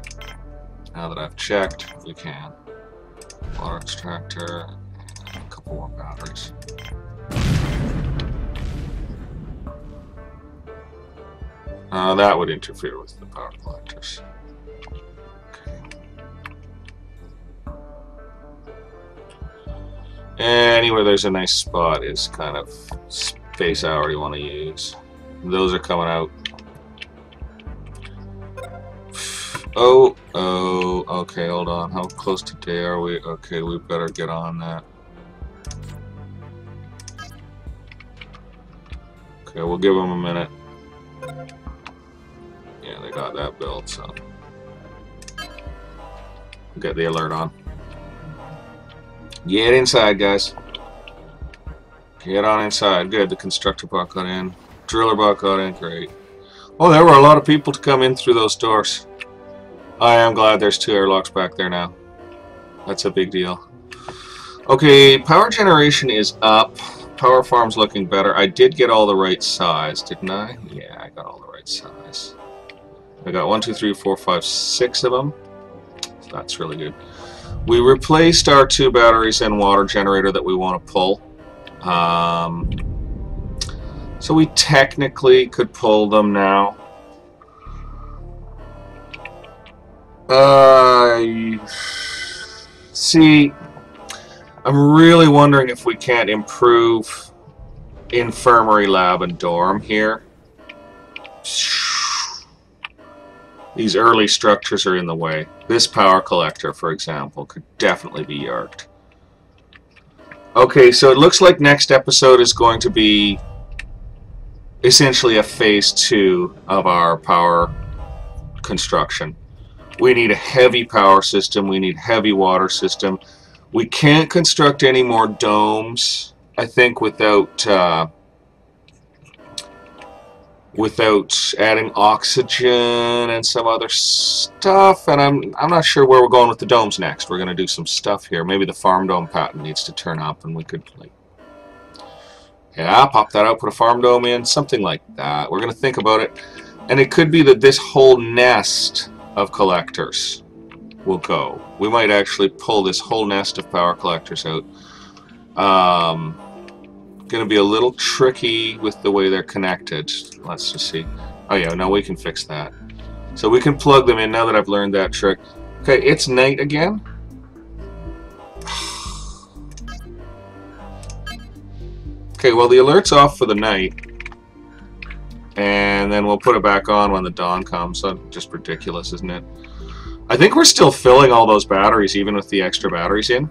Now that I've checked, we can. Water extractor and a couple more batteries. That would interfere with the power collectors. Okay. Anywhere there's a nice spot is kind of space I already want to use. Those are coming out. Oh, okay, hold on. How close to day are we? Okay, we better get on that. Okay, we'll give them a minute. Yeah, they got that built, so get the alert on. Get inside, guys. Get on inside. Good, the constructor bot got in. Driller bot got in, great. Oh, there were a lot of people to come in through those doors. I am glad there's 2 airlocks back there now. That's a big deal. Okay, power generation is up. Power farm's looking better. I did get all the right size, didn't I? Yeah, I got all the right size. I got 1, 2, 3, 4, 5, 6 of them. So that's really good. We replaced our 2 batteries and water generator that we want to pull. So we technically could pull them now. See, I'm really wondering if we can't improve infirmary lab and dorm here. These early structures are in the way. This power collector, for example, could definitely be yarked. Okay, so it looks like next episode is going to be essentially a phase 2 of our power construction. We need a heavy power system. We need heavy water system. We can't construct any more domes I think, without adding oxygen and some other stuff. And I'm not sure where we're going with the domes next. We're going to do some stuff here. Maybe the farm dome patent needs to turn up, and we could, like, yeah, pop that out, put a farm dome in, something like that. We're going to think about it. And it could be that this whole nest of collectors will go. We might actually pull this whole nest of power collectors out. Going to be a little tricky with the way they're connected. Let's just see. Oh yeah, no, we can fix that. So we can plug them in now that I've learned that trick. Okay, it's night again. Okay, well, the alert's off for the night. And then we'll put it back on when the dawn comes. So just ridiculous, isn't it? I think we're still filling all those batteries, even with the extra batteries in.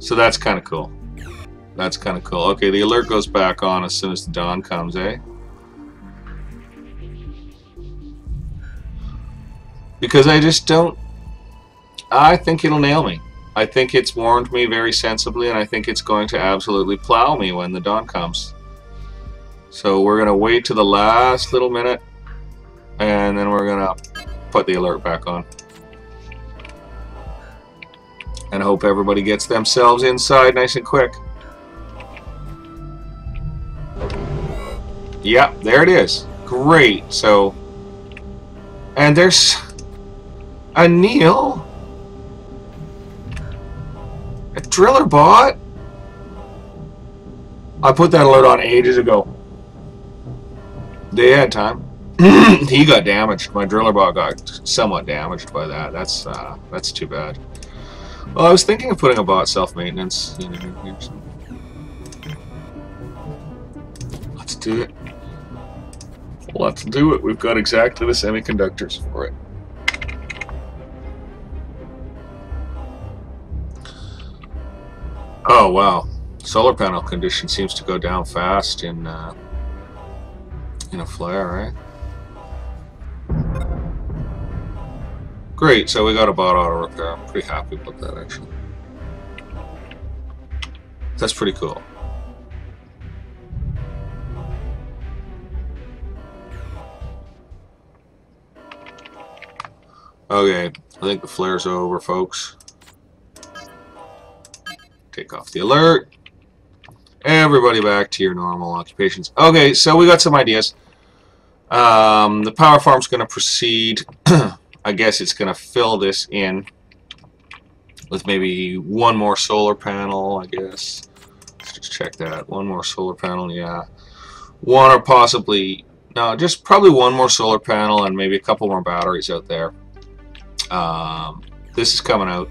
So that's kind of cool. That's kind of cool. Okay, the alert goes back on as soon as the dawn comes, eh? Because I just don't... I think it'll nail me. I think it's warned me very sensibly, and I think it's going to absolutely plow me when the dawn comes. So we're going to wait to the last little minute, and then we're going to put the alert back on. And hope everybody gets themselves inside nice and quick. Yep, there it is. Great. So, and there's a Neil, a driller bot. I put that alert on ages ago. They had time. He got damaged. My driller bot got somewhat damaged by that. That's too bad. Well, I was thinking of putting a bot self-maintenance. You know, let's do it. Let's do it. We've got exactly the semiconductors for it. Oh wow, solar panel condition seems to go down fast in a flare, right? Great. So we got a bot auto repair. I'm pretty happy about that, actually. That's pretty cool. Okay, I think the flare's over, folks. Take off the alert. Everybody back to your normal occupations. Okay, so we got some ideas. The power farm's going to proceed. I guess it's going to fill this in with maybe one more solar panel, I guess. Let's just check that. One more solar panel, yeah. One or possibly, no, just probably one more solar panel and maybe a couple more batteries out there. This is coming out.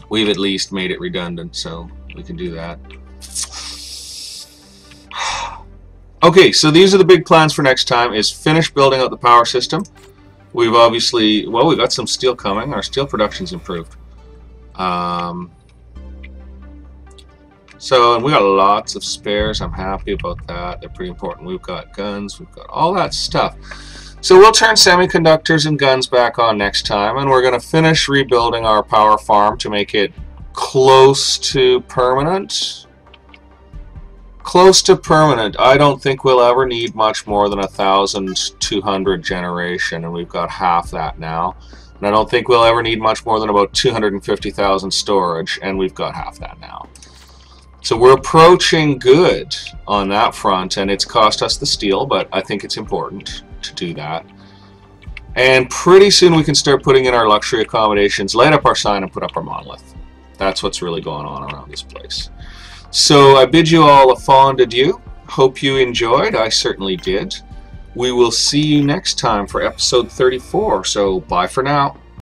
We've at least made it redundant, so we can do that. Okay, so these are the big plans for next time, is finish building out the power system. We've obviously, well, we got some steel coming. Our steel production's improved. So, and we got lots of spares. I'm happy about that. They're pretty important. We've got guns. We've got all that stuff. So we'll turn semiconductors and guns back on next time, and we're going to finish rebuilding our power farm to make it close to permanent. Close to permanent. I don't think we'll ever need much more than 1,200 generation, and we've got half that now. And I don't think we'll ever need much more than about 250,000 storage, and we've got half that now. So we're approaching good on that front, and it's cost us the steel, but I think it's important to do that. And pretty soon we can start putting in our luxury accommodations, light up our sign, and put up our monolith. That's what's really going on around this place. So I bid you all a fond adieu. Hope you enjoyed. I certainly did. We will see you next time for episode 34. So bye for now.